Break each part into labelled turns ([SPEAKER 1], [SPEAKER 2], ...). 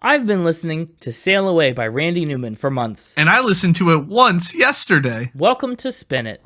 [SPEAKER 1] I've been listening to Sail Away by Randy Newman for months.
[SPEAKER 2] And I listened to it once yesterday.
[SPEAKER 1] Welcome to Spin It.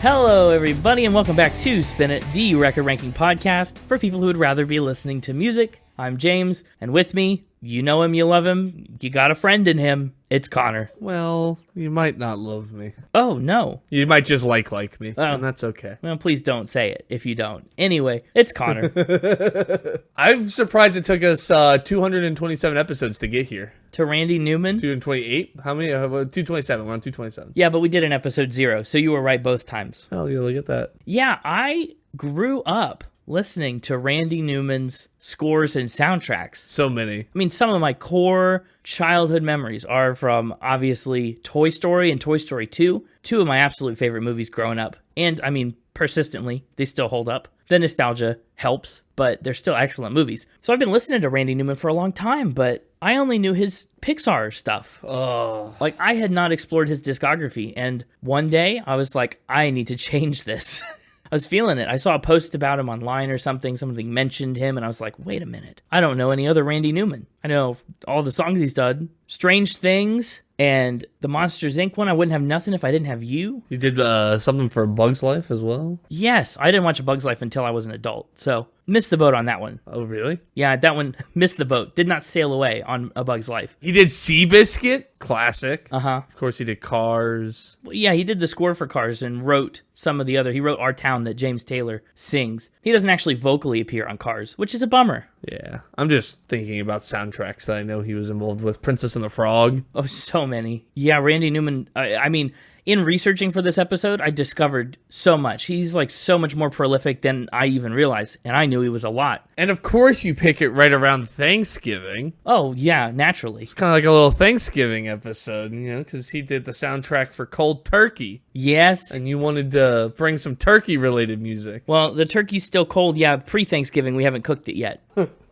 [SPEAKER 1] Hello, everybody, and welcome back to Spin It, the record ranking podcast for people who would rather be listening to music. I'm James, and with me, you know him, you love him, you got a friend in him. It's Connor.
[SPEAKER 3] Well, you might not love me.
[SPEAKER 1] Oh, no.
[SPEAKER 3] You might just like me, and that's okay.
[SPEAKER 1] Well, please don't say it if you don't. Anyway, it's Connor.
[SPEAKER 3] I'm surprised it took us 227 episodes to get here.
[SPEAKER 1] To Randy Newman?
[SPEAKER 3] 228? How many? 227. We're on 227.
[SPEAKER 1] Yeah, but we did an episode 0, so you were right both times.
[SPEAKER 3] Oh, yeah, look at that.
[SPEAKER 1] Yeah, I grew up listening to Randy Newman's scores and soundtracks.
[SPEAKER 3] So many.
[SPEAKER 1] I mean, some of my core childhood memories are from, obviously, Toy Story and Toy Story 2. Two of my absolute favorite movies growing up. And, I mean, persistently, they still hold up. The nostalgia helps, but they're still excellent movies. So I've been listening to Randy Newman for a long time, but I only knew his Pixar stuff.
[SPEAKER 3] Oh.
[SPEAKER 1] Like, I had not explored his discography, and one day I was like, I need to change this. I was feeling it. I saw a post about him online or something. Something mentioned him, and I was like, wait a minute. I don't know any other Randy Newman. I know all the songs he's done. Strange Things and the Monsters, Inc. one. I wouldn't have nothing if I didn't have you.
[SPEAKER 3] You did something for Bug's Life as well?
[SPEAKER 1] Yes. I didn't watch A Bug's Life until I was an adult, so missed the boat on that one.
[SPEAKER 3] Oh, really?
[SPEAKER 1] Yeah, that one missed the boat. Did not sail away on A Bug's Life.
[SPEAKER 3] He did Seabiscuit? Classic.
[SPEAKER 1] Uh-huh.
[SPEAKER 3] Of course, he did Cars.
[SPEAKER 1] Well, yeah, he did the score for Cars and wrote some of the other. He wrote Our Town that James Taylor sings. He doesn't actually vocally appear on Cars, which is a bummer.
[SPEAKER 3] Yeah. I'm just thinking about soundtracks that I know he was involved with. Princess and the Frog.
[SPEAKER 1] Oh, so many. Yeah, Randy Newman, I mean, in researching for this episode, I discovered so much. He's like so much more prolific than I even realized, and I knew he was a lot.
[SPEAKER 3] And of course you pick it right around Thanksgiving.
[SPEAKER 1] Oh, yeah, naturally.
[SPEAKER 3] It's kind of like a little Thanksgiving episode, you know, because he did the soundtrack for Cold Turkey.
[SPEAKER 1] Yes.
[SPEAKER 3] And you wanted to bring some turkey-related music.
[SPEAKER 1] Well, the turkey's still cold. Yeah, pre-Thanksgiving, we haven't cooked it yet.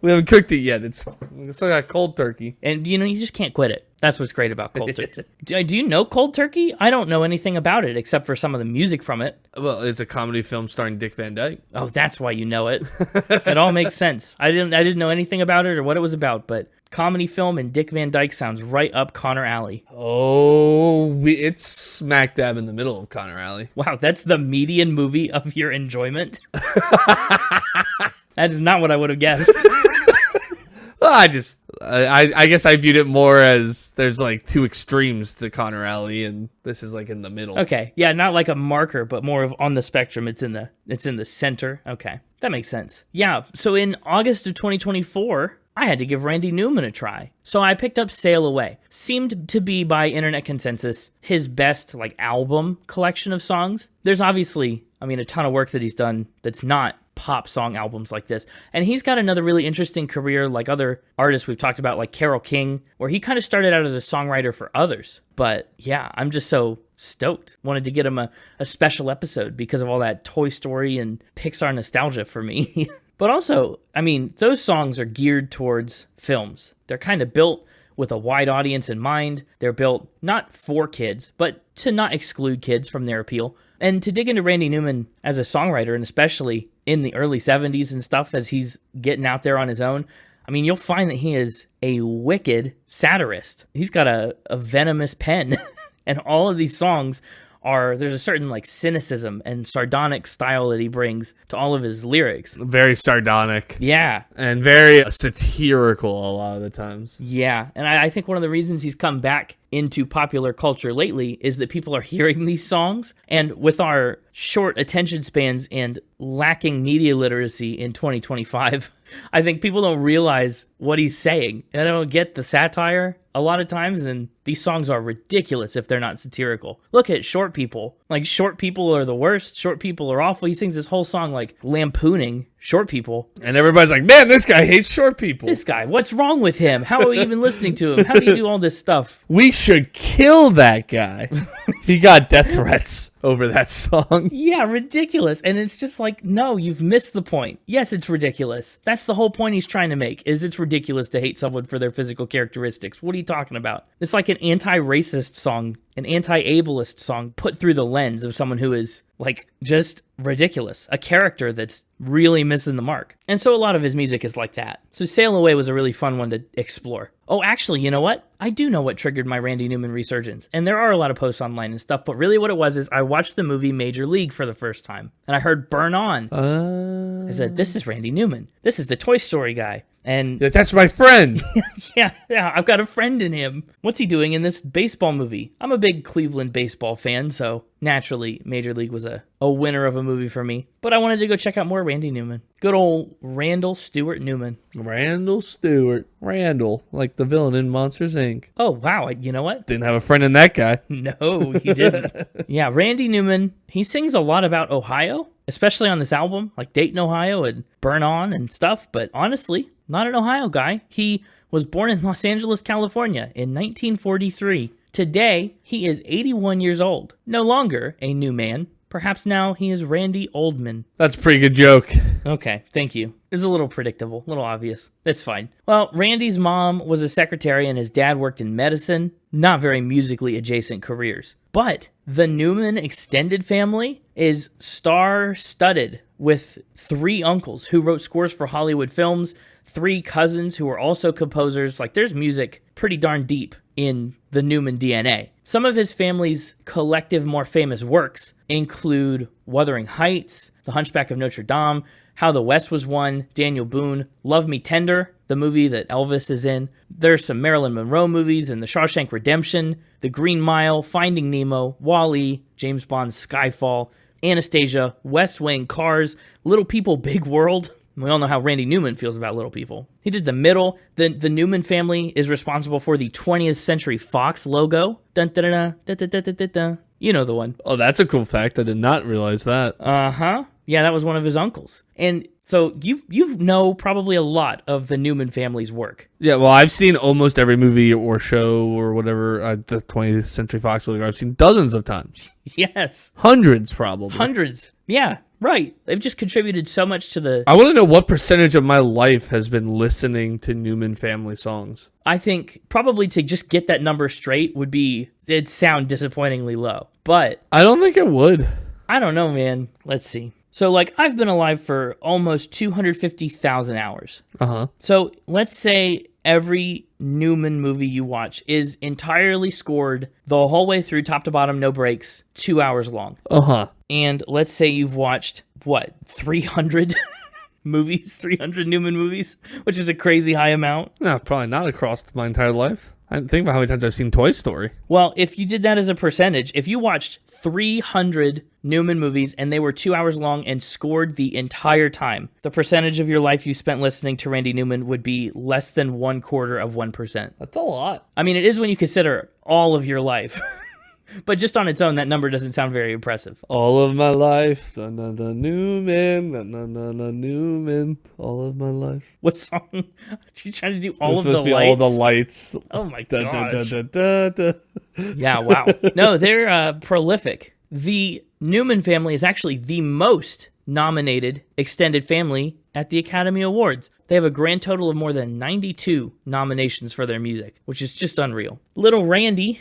[SPEAKER 3] We haven't cooked it yet. It's still got cold turkey.
[SPEAKER 1] And, you know, you just can't quit it. That's what's great about cold turkey. Do you know Cold Turkey? I don't know anything about it except for some of the music from it.
[SPEAKER 3] Well, it's a comedy film starring Dick Van Dyke.
[SPEAKER 1] Oh, that's why you know it. It all makes sense. I didn't know anything about it or what it was about, but comedy film and Dick Van Dyke sounds right up Connor Alley.
[SPEAKER 3] Oh, it's smack dab in the middle of Connor Alley.
[SPEAKER 1] Wow, that's the median movie of your enjoyment? That is not what I would have guessed.
[SPEAKER 3] I guess I viewed it more as there's like two extremes to Connor Alley, and this is like in the middle.
[SPEAKER 1] Okay, yeah, not like a marker, but more of on the spectrum. It's in the center. Okay, that makes sense. Yeah, so in August of 2024, I had to give Randy Newman a try. So I picked up Sail Away. Seemed to be, by internet consensus, his best like album collection of songs. There's obviously, I mean, a ton of work that he's done that's not pop song albums like this. And he's got another really interesting career like other artists we've talked about, like Carole King, where he kind of started out as a songwriter for others. But yeah, I'm just so stoked. Wanted to get him a special episode because of all that Toy Story and Pixar nostalgia for me. But also, I mean, those songs are geared towards films. They're kind of built with a wide audience in mind. They're built not for kids, but to not exclude kids from their appeal. And to dig into Randy Newman as a songwriter, and especially in the early 70s and stuff as he's getting out there on his own, I mean, you'll find that he is a wicked satirist. He's got a venomous pen. And all of these songs there's a certain like cynicism and sardonic style that he brings to all of his lyrics.
[SPEAKER 3] Very sardonic.
[SPEAKER 1] Yeah.
[SPEAKER 3] And very satirical a lot of the times.
[SPEAKER 1] Yeah. And I think one of the reasons he's come back into popular culture lately is that people are hearing these songs, and with our short attention spans and lacking media literacy in 2025, I think people don't realize what he's saying. And I don't get the satire a lot of times, and these songs are ridiculous if they're not satirical. Look at Short People. Like, short people are the worst. Short people are awful. He sings this whole song like lampooning short people.
[SPEAKER 3] And everybody's like, man, this guy hates short people.
[SPEAKER 1] This guy, what's wrong with him? How are we even listening to him? How do you do all this stuff?
[SPEAKER 3] We should kill that guy. He got death threats. over that song.
[SPEAKER 1] Yeah, ridiculous. And it's just like, no, you've missed the point. Yes, it's ridiculous. That's the whole point he's trying to make, is it's ridiculous to hate someone for their physical characteristics. What are you talking about? It's like an anti-racist song, an anti-ableist song put through the lens of someone who is like just ridiculous, a character that's really missing the mark. And so a lot of his music is like that. So Sail Away was a really fun one to explore. Oh, actually, you know what? I do know what triggered my Randy Newman resurgence. And there are a lot of posts online and stuff, but really what it was is I watched the movie Major League for the first time, and I heard Burn On. I said, this is Randy Newman. This is the Toy Story guy. And
[SPEAKER 3] That's my friend.
[SPEAKER 1] yeah, I've got a friend in him. What's he doing in this baseball movie? I'm a big Cleveland baseball fan, so naturally Major League was a winner of a movie for me. But I wanted to go check out more Randy Newman. Good old Randall Stewart Newman.
[SPEAKER 3] Randall Stewart. Randall, like the villain in Monsters, Inc.
[SPEAKER 1] Oh, wow. You know what?
[SPEAKER 3] Didn't have a friend in that guy.
[SPEAKER 1] No, he didn't. Yeah, Randy Newman, he sings a lot about Ohio, especially on this album, like Dayton, Ohio, and Burn On and stuff. But honestly, not an Ohio guy. He was born in Los Angeles, California in 1943. Today, he is 81 years old. No longer a new man. Perhaps now he is Randy Oldman.
[SPEAKER 3] That's a pretty good joke.
[SPEAKER 1] Okay, thank you. It's a little predictable, a little obvious. That's fine. Well, Randy's mom was a secretary and his dad worked in medicine. Not very musically adjacent careers. But the Newman extended family is star-studded with 3 uncles who wrote scores for Hollywood films, 3 cousins who were also composers. Like, there's music pretty darn deep in the Newman DNA. Some of his family's collective more famous works include Wuthering Heights, The Hunchback of Notre Dame, How the West Was Won, Daniel Boone, Love Me Tender, the movie that Elvis is in. There's some Marilyn Monroe movies and The Shawshank Redemption, The Green Mile, Finding Nemo, Wall-E, James Bond's Skyfall, Anastasia, West Wing, Cars, Little People, Big World. We all know how Randy Newman feels about Little People. He did The Middle. The Newman family is responsible for the 20th Century Fox logo. Dun, dun, dun, dun, dun, dun, dun, dun, dun. You know the one.
[SPEAKER 3] Oh, that's a cool fact. I did not realize that.
[SPEAKER 1] Uh-huh. Yeah, that was one of his uncles. And so you know probably a lot of the Newman family's work.
[SPEAKER 3] Yeah, well, I've seen almost every movie or show or whatever the 20th Century Fox logo. I've seen dozens of times.
[SPEAKER 1] Yes.
[SPEAKER 3] Hundreds, probably.
[SPEAKER 1] Hundreds. Yeah, right. They've just contributed so much to the...
[SPEAKER 3] I want to know what percentage of my life has been listening to Newman family songs.
[SPEAKER 1] I think probably to just get that number straight it'd sound disappointingly low. But...
[SPEAKER 3] I don't think it would.
[SPEAKER 1] I don't know, man. Let's see. So, like, I've been alive for almost 250,000 hours.
[SPEAKER 3] Uh-huh.
[SPEAKER 1] So, let's say every Newman movie you watch is entirely scored the whole way through, top to bottom, no breaks, 2 hours long.
[SPEAKER 3] Uh-huh.
[SPEAKER 1] And let's say you've watched, 300 movies, 300 Newman movies, which is a crazy high amount.
[SPEAKER 3] No, probably not across my entire life. I didn't think about how many times I've seen Toy Story.
[SPEAKER 1] Well, if you did that as a percentage, if you watched 300 Newman movies and they were 2 hours long and scored the entire time, the percentage of your life you spent listening to Randy Newman would be less than 1/4%.
[SPEAKER 3] That's a lot.
[SPEAKER 1] I mean, it is when you consider all of your life. But just on its own, that number doesn't sound very impressive.
[SPEAKER 3] All of my life, Newman, Newman, all of my life.
[SPEAKER 1] What song? Are you trying to do all of the
[SPEAKER 3] lights?
[SPEAKER 1] lights?
[SPEAKER 3] All the lights.
[SPEAKER 1] Oh my gosh. Yeah, wow. No, they're prolific. The Newman family is actually the most nominated extended family at the Academy Awards. They have a grand total of more than 92 nominations for their music, which is just unreal. Little Randy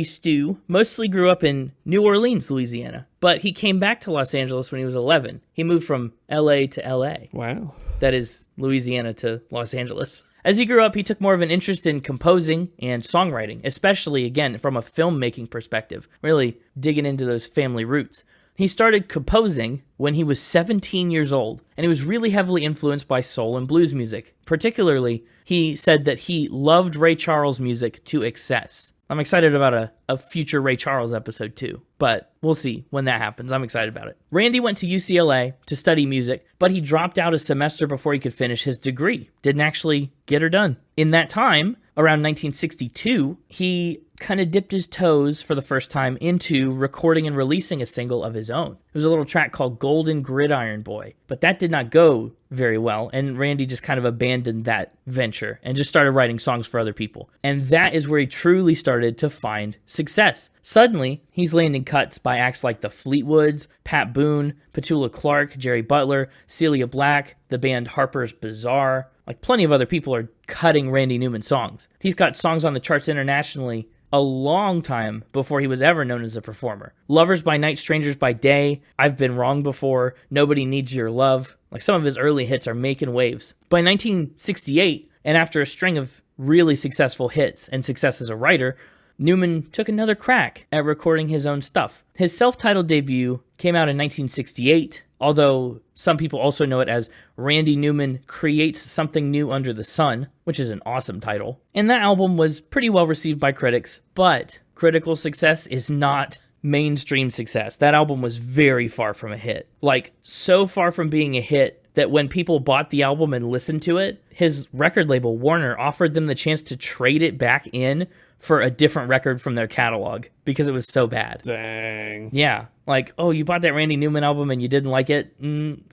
[SPEAKER 1] Stew, mostly grew up in New Orleans, Louisiana, but he came back to Los Angeles when he was 11. He moved from LA to LA.
[SPEAKER 3] Wow.
[SPEAKER 1] That is Louisiana to Los Angeles. As he grew up, he took more of an interest in composing and songwriting, especially, again, from a filmmaking perspective, really digging into those family roots. He started composing when he was 17 years old, and he was really heavily influenced by soul and blues music. Particularly, he said that he loved Ray Charles' music to excess. I'm excited about a future Ray Charles episode too, but we'll see when that happens. I'm excited about it. Randy went to UCLA to study music, but he dropped out a semester before he could finish his degree. Didn't actually get her done. In that time, around 1962, he kind of dipped his toes for the first time into recording and releasing a single of his own. It was a little track called Golden Gridiron Boy, but that did not go very well, and Randy just kind of abandoned that venture and just started writing songs for other people. And that is where he truly started to find success. Suddenly, he's landing cuts by acts like the Fleetwoods, Pat Boone, Petula Clark, Jerry Butler, Celia Black, the band Harper's Bazaar. Like, plenty of other people are cutting Randy Newman songs. He's got songs on the charts internationally a long time before he was ever known as a performer. Lovers by Night, Strangers by Day, I've Been Wrong Before, Nobody Needs Your Love. Like, some of his early hits are making waves. By 1968, and after a string of really successful hits and success as a writer, Newman took another crack at recording his own stuff. His self-titled debut came out in 1968, although some people also know it as Randy Newman Creates Something New Under the Sun, which is an awesome title. And that album was pretty well received by critics, but critical success is not mainstream success. That album was very far from a hit. Like, so far from being a hit that when people bought the album and listened to it, his record label, Warner, offered them the chance to trade it back in for a different record from their catalog because it was so bad.
[SPEAKER 3] Dang.
[SPEAKER 1] Yeah. Like, oh, you bought that Randy Newman album and you didn't like it?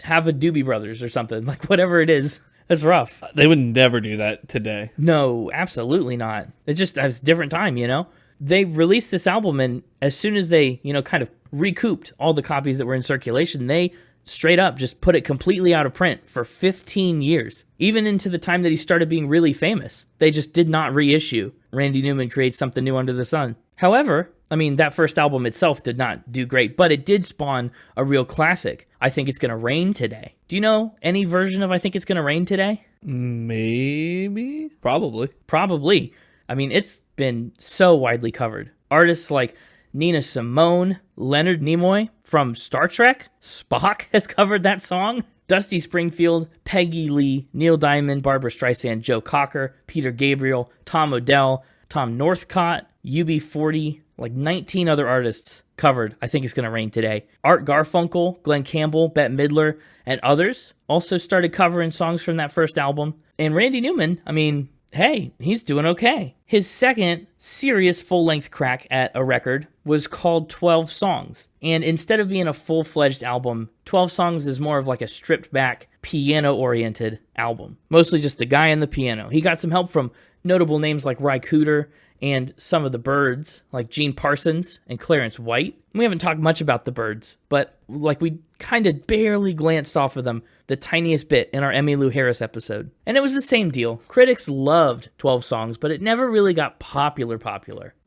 [SPEAKER 1] Have a Doobie Brothers or something. Like, whatever it is. It's rough.
[SPEAKER 3] They would never do that today.
[SPEAKER 1] No, absolutely not. It was a different time, you know? They released this album, and as soon as they, kind of recouped all the copies that were in circulation, they straight up just put it completely out of print for 15 years. Even into the time that he started being really famous. They just did not reissue Randy Newman Creates Something New Under the Sun. However, that first album itself did not do great, but it did spawn a real classic. I Think It's Gonna Rain Today. Do you know any version of I Think It's Gonna Rain Today?
[SPEAKER 3] Maybe. Probably.
[SPEAKER 1] It's been so widely covered. Artists like Nina Simone, Leonard Nimoy from Star Trek, Spock has covered that song. Dusty Springfield, Peggy Lee, Neil Diamond, Barbra Streisand, Joe Cocker, Peter Gabriel, Tom Odell, Tom Northcott, UB40, like 19 other artists covered I Think It's Gonna Rain Today. Art Garfunkel, Glenn Campbell, Bette Midler, and others also started covering songs from that first album. And Randy Newman, hey, he's doing okay. His second serious full-length crack at a record was called 12 Songs. And instead of being a full-fledged album, 12 Songs is more of like a stripped-back, piano-oriented album. Mostly just the guy and the piano. He got some help from notable names like Ry Cooder and some of the Byrds, like Gene Parsons and Clarence White. We haven't talked much about the Byrds, but we kind of barely glanced off of them the tiniest bit in our Emmylou Harris episode. And it was the same deal. Critics loved 12 Songs, but it never really got popular.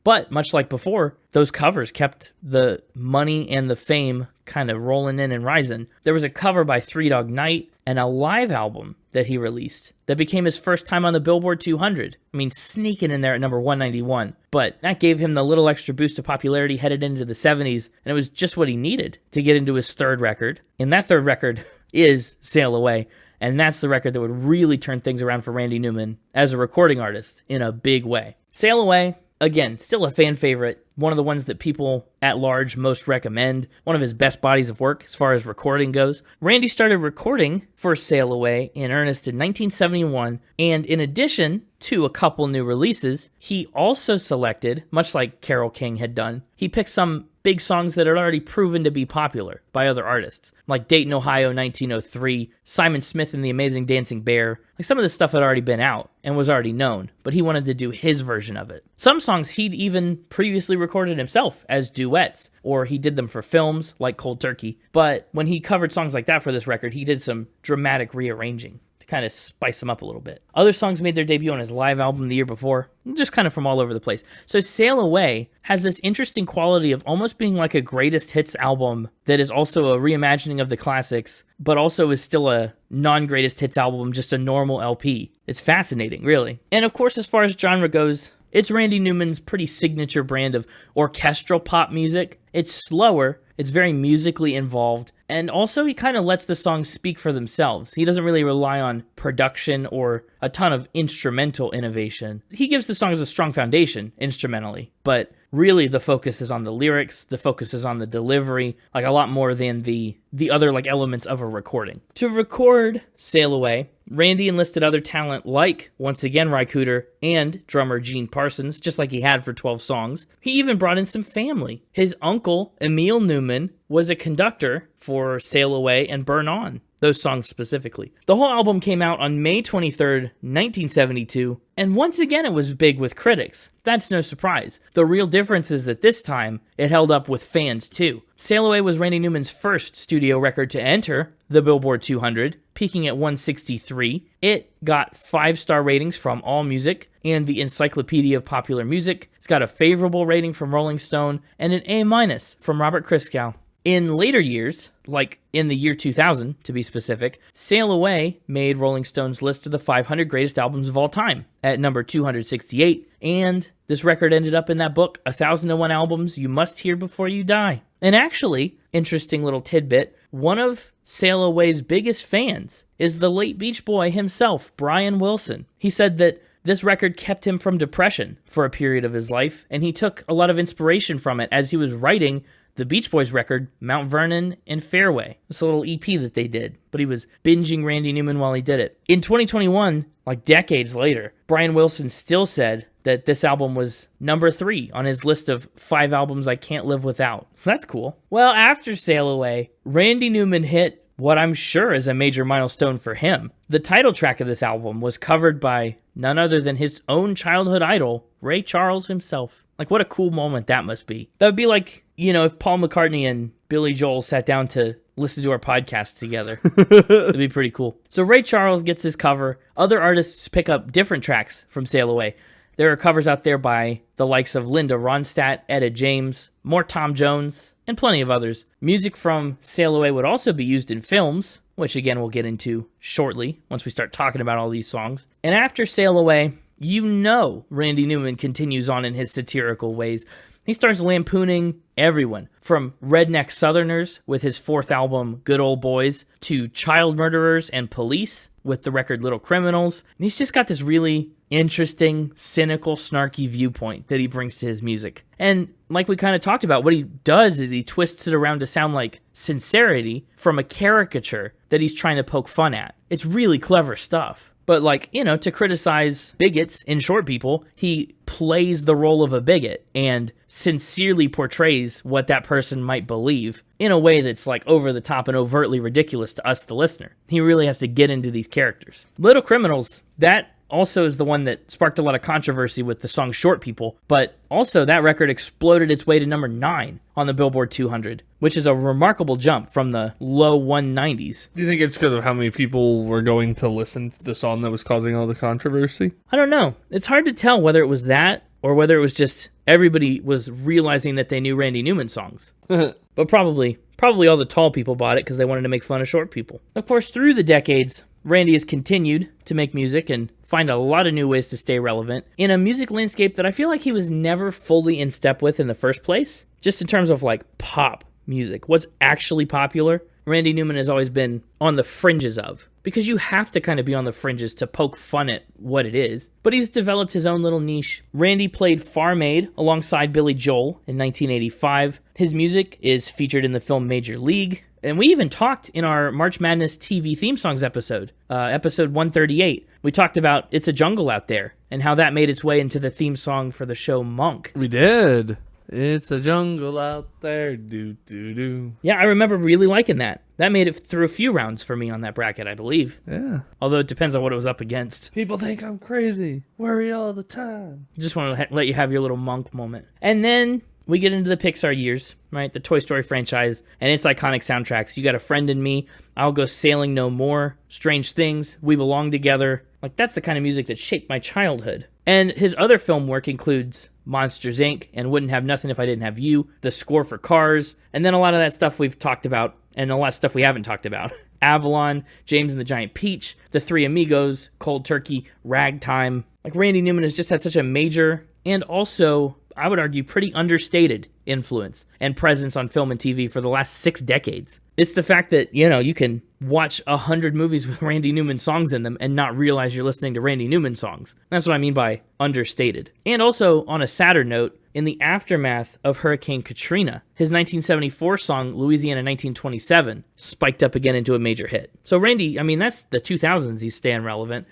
[SPEAKER 1] But much like before, those covers kept the money and the fame kind of rolling in and rising. There was a cover by Three Dog Night and a live album that he released that became his first time on the Billboard 200. Sneaking in there at number 191. But that gave him the little extra boost of popularity headed into the 70s, and it was just what he needed to get into his third record. And that third record is Sail Away, and that's the record that would really turn things around for Randy Newman as a recording artist in a big way. Sail Away, again, still a fan favorite, one of the ones that people at large most recommend, one of his best bodies of work as far as recording goes. Randy started recording for Sail Away in earnest in 1971, and in addition to a couple new releases, he also selected, much like Carole King had done, he picked some big songs that had already proven to be popular by other artists, like Dayton, Ohio, 1903, Simon Smith and the Amazing Dancing Bear. Like, some of this stuff had already been out and was already known, but he wanted to do his version of it. Some songs he'd even previously recorded himself as duets, or he did them for films like Cold Turkey. But when he covered songs like that for this record, he did some dramatic rearranging to kind of spice them up a little bit. Other songs made their debut on his live album the year before, just kind of from all over the place. So Sail Away has this interesting quality of almost being like a greatest hits album that is also a reimagining of the classics, but also is still a non-greatest hits album, just a normal LP. It's fascinating, really. And of course, as far as genre goes, it's Randy Newman's pretty signature brand of orchestral pop music. It's slower, it's very musically involved, and also he kind of lets the songs speak for themselves. He doesn't really rely on production or a ton of instrumental innovation. He gives the songs a strong foundation instrumentally, but really the focus is on the lyrics, the focus is on the delivery, like a lot more than the other like elements of a recording. To record Sail Away, Randy enlisted other talent like, once again, Ry Cooder and drummer Gene Parsons, just like he had for 12 Songs. He even brought in some family. His uncle, Emil Newman, was a conductor for Sail Away and Burn On. those songs specifically. The whole album came out on May 23rd, 1972, and once again it was big with critics. That's no surprise. The real difference is that this time, it held up with fans too. Sail Away was Randy Newman's first studio record to enter the Billboard 200, peaking at 163. It got 5-star ratings from AllMusic and the Encyclopedia of Popular Music. It's got a favorable rating from Rolling Stone and an A- from Robert Christgau. In later years, like in the year 2000 to be specific, Sail Away made Rolling Stone's list of the 500 greatest albums of all time at number 268, and this record ended up in that book, 1001 Albums You Must Hear Before You Die. And actually, interesting little tidbit, one of Sail Away's biggest fans is the late Beach Boy himself, Brian Wilson. He said that this record kept him from depression for a period of his life, and he took a lot of inspiration from it as he was writing the Beach Boys record, Mount Vernon and Fairway. It's a little EP that they did, but he was binging Randy Newman while he did it. In 2021, like decades later, Brian Wilson still said that this album was number 3 on his list of 5 albums I can't live without. So that's cool. Well, after Sail Away, Randy Newman hit what I'm sure is a major milestone for him. The title track of this album was covered by none other than his own childhood idol, Ray Charles himself. Like, what a cool moment that must be. That would be like, if Paul McCartney and Billy Joel sat down to listen to our podcast together. It'd be pretty cool. So Ray Charles gets this cover. Other artists pick up different tracks from Sail Away. There are covers out there by the likes of Linda Ronstadt, Etta James, more Tom Jones, and plenty of others. Music from Sail Away would also be used in films, which again we'll get into shortly once we start talking about all these songs. And after Sail Away, Randy Newman continues on in his satirical ways. He starts lampooning everyone, from redneck Southerners with his 4th album, Good Old Boys, to child murderers and police with the record Little Criminals. And he's just got this really interesting, cynical, snarky viewpoint that he brings to his music. And like we kind of talked about, what he does is he twists it around to sound like sincerity from a caricature that he's trying to poke fun at. It's really clever stuff. But to criticize bigots and short people, he plays the role of a bigot and sincerely portrays what that person might believe in a way that's like over the top and overtly ridiculous to us, the listener. He really has to get into these characters. Little Criminals, that also is the one that sparked a lot of controversy with the song Short People, but also that record exploded its way to number 9 on the Billboard 200, which is a remarkable jump from the low 190s.
[SPEAKER 3] Do you think it's because of how many people were going to listen to the song that was causing all the controversy?
[SPEAKER 1] I don't know. It's hard to tell whether it was that or whether it was just everybody was realizing that they knew Randy Newman songs. But probably all the tall people bought it because they wanted to make fun of short people. Of course, through the decades, Randy has continued to make music and find a lot of new ways to stay relevant in a music landscape that I feel like he was never fully in step with in the first place. Just in terms of like pop music, what's actually popular, Randy Newman has always been on the fringes of, because you have to kind of be on the fringes to poke fun at what it is. But he's developed his own little niche. Randy played Farm Aid alongside Billy Joel in 1985. His music is featured in the film Major League. And we even talked in our March Madness TV theme songs episode, episode 138. We talked about It's a Jungle Out There and how that made its way into the theme song for the show Monk.
[SPEAKER 3] We did. It's a jungle out there, do.
[SPEAKER 1] Yeah, I remember really liking that. That made it through a few rounds for me on that bracket, I believe.
[SPEAKER 3] Yeah.
[SPEAKER 1] Although it depends on what it was up against.
[SPEAKER 3] People think I'm crazy. Worry all the time.
[SPEAKER 1] Just want to let you have your little Monk moment. And then we get into the Pixar years, right? The Toy Story franchise and its iconic soundtracks. You Got a Friend in Me, I'll Go Sailing No More, Strange Things, We Belong Together. Like, that's the kind of music that shaped my childhood. And his other film work includes Monsters, Inc. and Wouldn't Have Nothing If I Didn't Have You, the score for Cars, and then a lot of that stuff we've talked about, and a lot of stuff we haven't talked about. Avalon, James and the Giant Peach, The Three Amigos, Cold Turkey, Ragtime. Like, Randy Newman has just had such a major and also, I would argue, pretty understated influence and presence on film and TV for the last 6 decades. It's the fact that, you can watch 100 movies with Randy Newman songs in them and not realize you're listening to Randy Newman songs. That's what I mean by understated. And also, on a sadder note, in the aftermath of Hurricane Katrina, his 1974 song, Louisiana 1927, spiked up again into a major hit. So Randy, that's the 2000s he's staying relevant.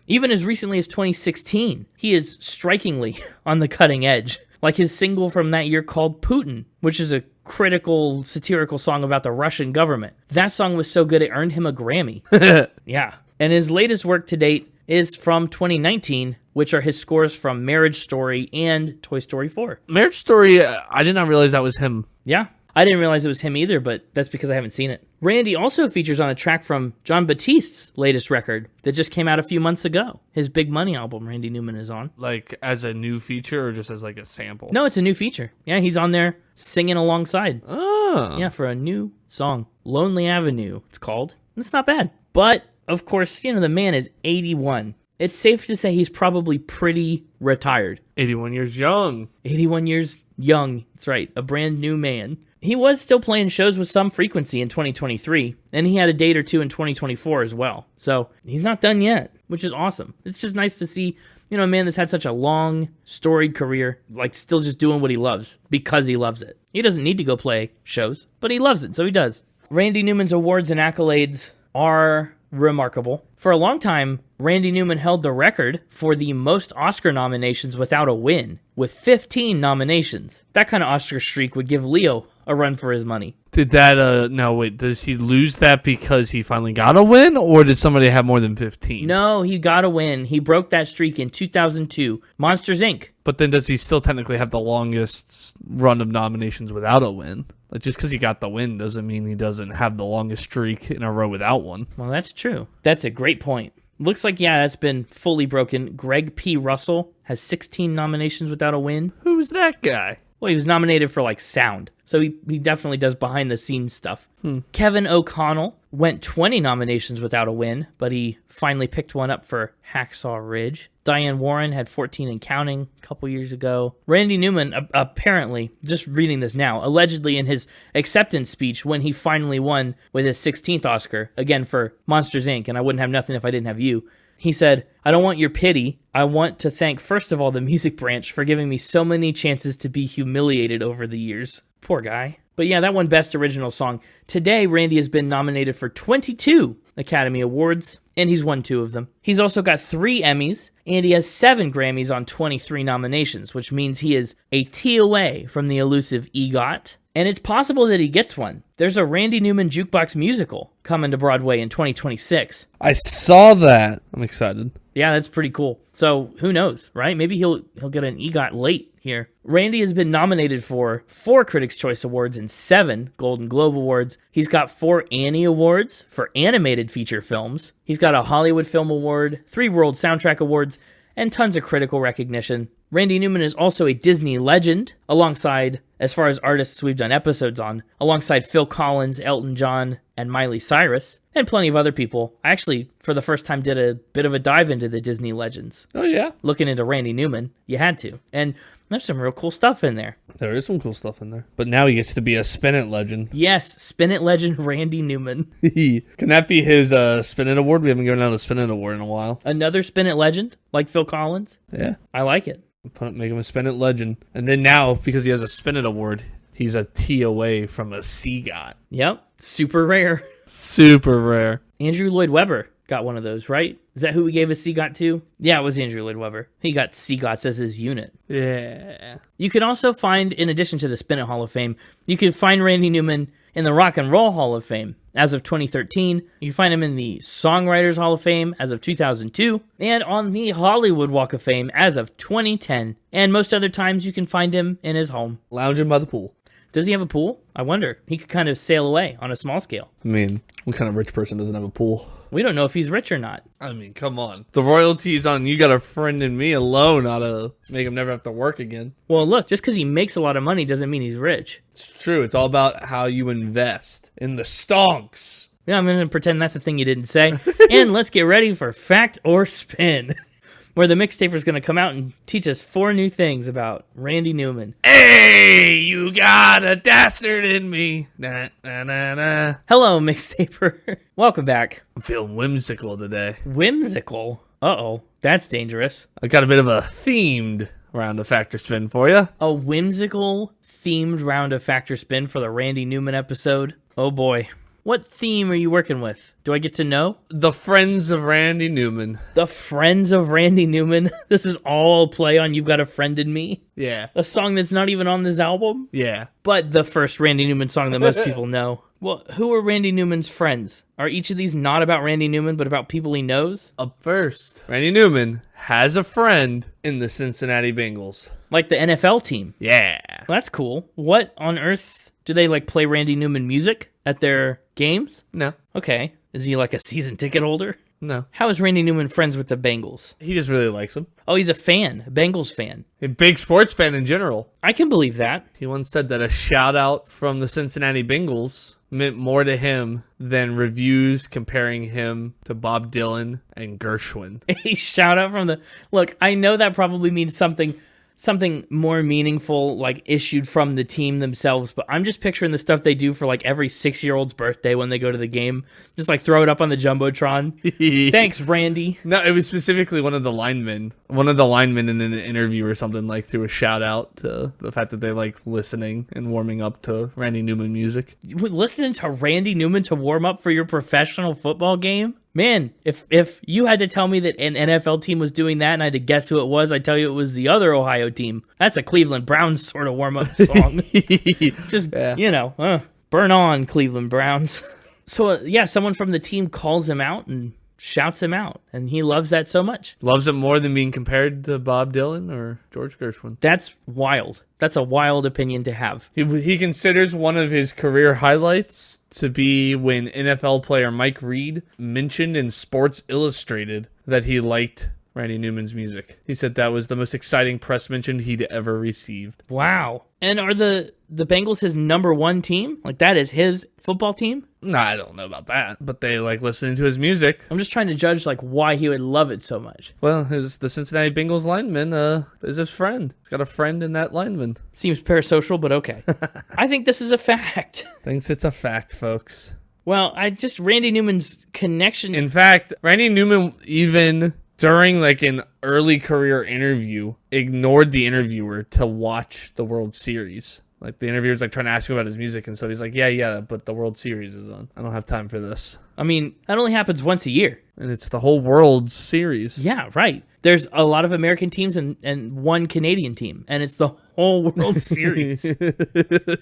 [SPEAKER 1] Even as recently as 2016, he is strikingly on the cutting edge. Like his single from that year called Putin, which is a critical, satirical song about the Russian government. That song was so good it earned him a Grammy. Yeah. And his latest work to date is from 2019, which are his scores from Marriage Story and Toy Story 4.
[SPEAKER 3] Marriage Story, I did not realize that was him.
[SPEAKER 1] Yeah. I didn't realize it was him either, but that's because I haven't seen it. Randy also features on a track from John Batiste's latest record that just came out a few months ago. His Big Money album, Randy Newman is on.
[SPEAKER 3] Like as a new feature or just as like a sample?
[SPEAKER 1] No, it's a new feature. Yeah, he's on there singing alongside.
[SPEAKER 3] Oh.
[SPEAKER 1] Yeah, for a new song. Lonely Avenue, it's called. It's not bad. But, of course, the man is 81. It's safe to say he's probably pretty retired.
[SPEAKER 3] 81 years young.
[SPEAKER 1] 81 years young. That's right. A brand new man. He was still playing shows with some frequency in 2023, and he had a date or two in 2024 as well. So he's not done yet, which is awesome. It's just nice to see, a man that's had such a long, storied career, like still just doing what he loves because he loves it. He doesn't need to go play shows, but he loves it, so he does. Randy Newman's awards and accolades are remarkable. For a long time, Randy Newman held the record for the most Oscar nominations without a win, with 15 nominations. That kind of Oscar streak would give Leo a run for his money.
[SPEAKER 3] Did that, does he lose that because he finally got a win, or did somebody have more than 15?
[SPEAKER 1] No, he got a win. He broke that streak in 2002, Monsters, Inc.
[SPEAKER 3] But then does he still technically have the longest run of nominations without a win? Like, just because he got the win doesn't mean he doesn't have the longest streak in a row without one.
[SPEAKER 1] Well, that's true. That's a great point. Looks like, that's been fully broken. Greg P. Russell has 16 nominations without a win.
[SPEAKER 3] Who's that guy?
[SPEAKER 1] Well, he was nominated for, sound. So he definitely does behind-the-scenes stuff. Kevin O'Connell went 20 nominations without a win, but he finally picked one up for Hacksaw Ridge. Diane Warren had 14 and counting a couple years ago. Randy Newman, apparently, just reading this now, allegedly in his acceptance speech when he finally won with his 16th Oscar, again for Monsters, Inc., and I wouldn't have nothing if I didn't have you, he said, "I don't want your pity. I want to thank, first of all, the music branch for giving me so many chances to be humiliated over the years." Poor guy. But yeah, that won Best Original Song. Today, Randy has been nominated for 22 Academy Awards, and he's won 2 of them. He's also got 3 Emmys, and he has 7 Grammys on 23 nominations, which means he is a T away from the elusive EGOT. And it's possible that he gets one. There's a Randy Newman jukebox musical coming to Broadway in 2026.
[SPEAKER 3] I saw that. I'm excited.
[SPEAKER 1] Yeah, that's pretty cool. So who knows, right? Maybe he'll get an EGOT late here. Randy has been nominated for 4 Critics' Choice Awards and 7 Golden Globe Awards. He's got 4 Annie Awards for animated feature films. He's got a Hollywood Film Award, 3 World Soundtrack Awards, and tons of critical recognition. Randy Newman is also a Disney legend, alongside, as far as artists we've done episodes on, alongside Phil Collins, Elton John, and Miley Cyrus, and plenty of other people. I actually, for the first time, did a bit of a dive into the Disney legends.
[SPEAKER 3] Oh, yeah?
[SPEAKER 1] Looking into Randy Newman. You had to. And there's some real cool stuff in there.
[SPEAKER 3] There is some cool stuff in there. But now he gets to be a Spin It legend.
[SPEAKER 1] Yes, Spin It legend Randy Newman.
[SPEAKER 3] Can that be his Spin It award? We haven't given out a Spin It award in a while.
[SPEAKER 1] Another Spin It legend, like Phil Collins?
[SPEAKER 3] Yeah.
[SPEAKER 1] I like it.
[SPEAKER 3] Make him a Spin It legend. And then now, because he has a Spin It award, he's a T away from a CGOT.
[SPEAKER 1] Yep, super rare.
[SPEAKER 3] Super rare.
[SPEAKER 1] Andrew Lloyd Webber got one of those, right? Is that who we gave a CGOT to? Yeah, it was Andrew Lloyd Webber. He got CGOTs as his unit.
[SPEAKER 3] Yeah.
[SPEAKER 1] You can also find, in addition to the Spin It Hall of Fame, you can find Randy Newman in the Rock and Roll Hall of Fame as of 2013. You can find him in the Songwriters Hall of Fame as of 2002, and on the Hollywood Walk of Fame as of 2010. And most other times you can find him in his home.
[SPEAKER 3] Lounging by the pool.
[SPEAKER 1] Does he have a pool? I wonder. He could kind of sail away on a small scale.
[SPEAKER 3] I mean, what kind of rich person doesn't have a pool?
[SPEAKER 1] We don't know if he's rich or not.
[SPEAKER 3] I mean, come on. The royalties on You Got a Friend in Me alone ought to make him never have to work again.
[SPEAKER 1] Well, look, just because he makes a lot of money doesn't mean he's rich.
[SPEAKER 3] It's true. It's all about how you invest in the stonks.
[SPEAKER 1] Yeah, I'm going to pretend that's the thing you didn't say. And let's get ready for Fact or Spin, where the Mixtaper is going to come out and teach us 4 new things about Randy Newman.
[SPEAKER 3] Hey, you got a dastard in me. Nah, nah, nah, nah.
[SPEAKER 1] Hello, Mixtaper. Welcome back.
[SPEAKER 3] I'm feeling whimsical today.
[SPEAKER 1] Whimsical? Uh-oh, that's dangerous.
[SPEAKER 3] I got a bit of a themed round of Fact or Spin for you.
[SPEAKER 1] A whimsical themed round of Fact or Spin for the Randy Newman episode? Oh boy. What theme are you working with? Do I get to know?
[SPEAKER 3] The Friends of Randy Newman.
[SPEAKER 1] The Friends of Randy Newman. This is all play on You've Got a Friend in Me.
[SPEAKER 3] Yeah.
[SPEAKER 1] A song that's not even on this album,
[SPEAKER 3] Yeah.
[SPEAKER 1] but the first Randy Newman song that most people know. Well, who are Randy Newman's friends? Are each of these not about Randy Newman, but about people he knows?
[SPEAKER 3] Up first, Randy Newman has a friend in the Cincinnati Bengals.
[SPEAKER 1] Like the NFL team.
[SPEAKER 3] Yeah.
[SPEAKER 1] Well, that's cool. What on earth do they like play Randy Newman music at their games?
[SPEAKER 3] No.
[SPEAKER 1] Okay. Is he like a season ticket holder?
[SPEAKER 3] No.
[SPEAKER 1] How is Randy Newman friends with the Bengals?
[SPEAKER 3] He just really likes him.
[SPEAKER 1] Oh, he's a fan, a Bengals fan.
[SPEAKER 3] A big sports fan in general.
[SPEAKER 1] I can believe that.
[SPEAKER 3] He once said that a shout out from the Cincinnati Bengals meant more to him than reviews comparing him to Bob Dylan and Gershwin.
[SPEAKER 1] A shout out from the... Look, I know that probably means something more meaningful, like issued from the team themselves, but I'm just picturing the stuff they do for like every 6-year-old's birthday when they go to the game. Just like throw it up on the Jumbotron. Thanks, Randy.
[SPEAKER 3] No, it was specifically one of the linemen. One of the linemen in an interview or something like threw a shout out to the fact that they like listening and warming up to Randy Newman music.
[SPEAKER 1] Listening to Randy Newman to warm up for your professional football game? Man, if you had to tell me that an NFL team was doing that and I had to guess who it was, I'd tell you it was the other Ohio team. That's a Cleveland Browns sort of warm-up song. Just, burn on, Cleveland Browns. So, someone from the team calls him out and shouts him out, and he loves that so much.
[SPEAKER 3] Loves it more than being compared to Bob Dylan or George Gershwin.
[SPEAKER 1] That's wild. That's a wild opinion to have.
[SPEAKER 3] He considers one of his career highlights to be when NFL player Mike Reed mentioned in Sports Illustrated that he liked Randy Newman's music. He said that was the most exciting press mention he'd ever received.
[SPEAKER 1] Wow. And are the Bengals his number one team? Like that is his football team?
[SPEAKER 3] Nah, I don't know about that, but they like listening to his music.
[SPEAKER 1] I'm just trying to judge like why he would love it so much.
[SPEAKER 3] Well, the Cincinnati Bengals lineman is his friend. He's got a friend in that lineman.
[SPEAKER 1] Seems parasocial, but okay. I think this is a fact.
[SPEAKER 3] Thinks it's a fact, folks.
[SPEAKER 1] Well, Randy Newman's connection.
[SPEAKER 3] In fact, Randy Newman even during like an early career interview ignored the interviewer to watch the World Series. Like the interviewer's like trying to ask him about his music and stuff. He's like, yeah, but the World Series is on. I don't have time for this.
[SPEAKER 1] I mean, that only happens once a year.
[SPEAKER 3] And it's the whole World Series.
[SPEAKER 1] Yeah, right. There's a lot of American teams and one Canadian team, and it's the whole World Series.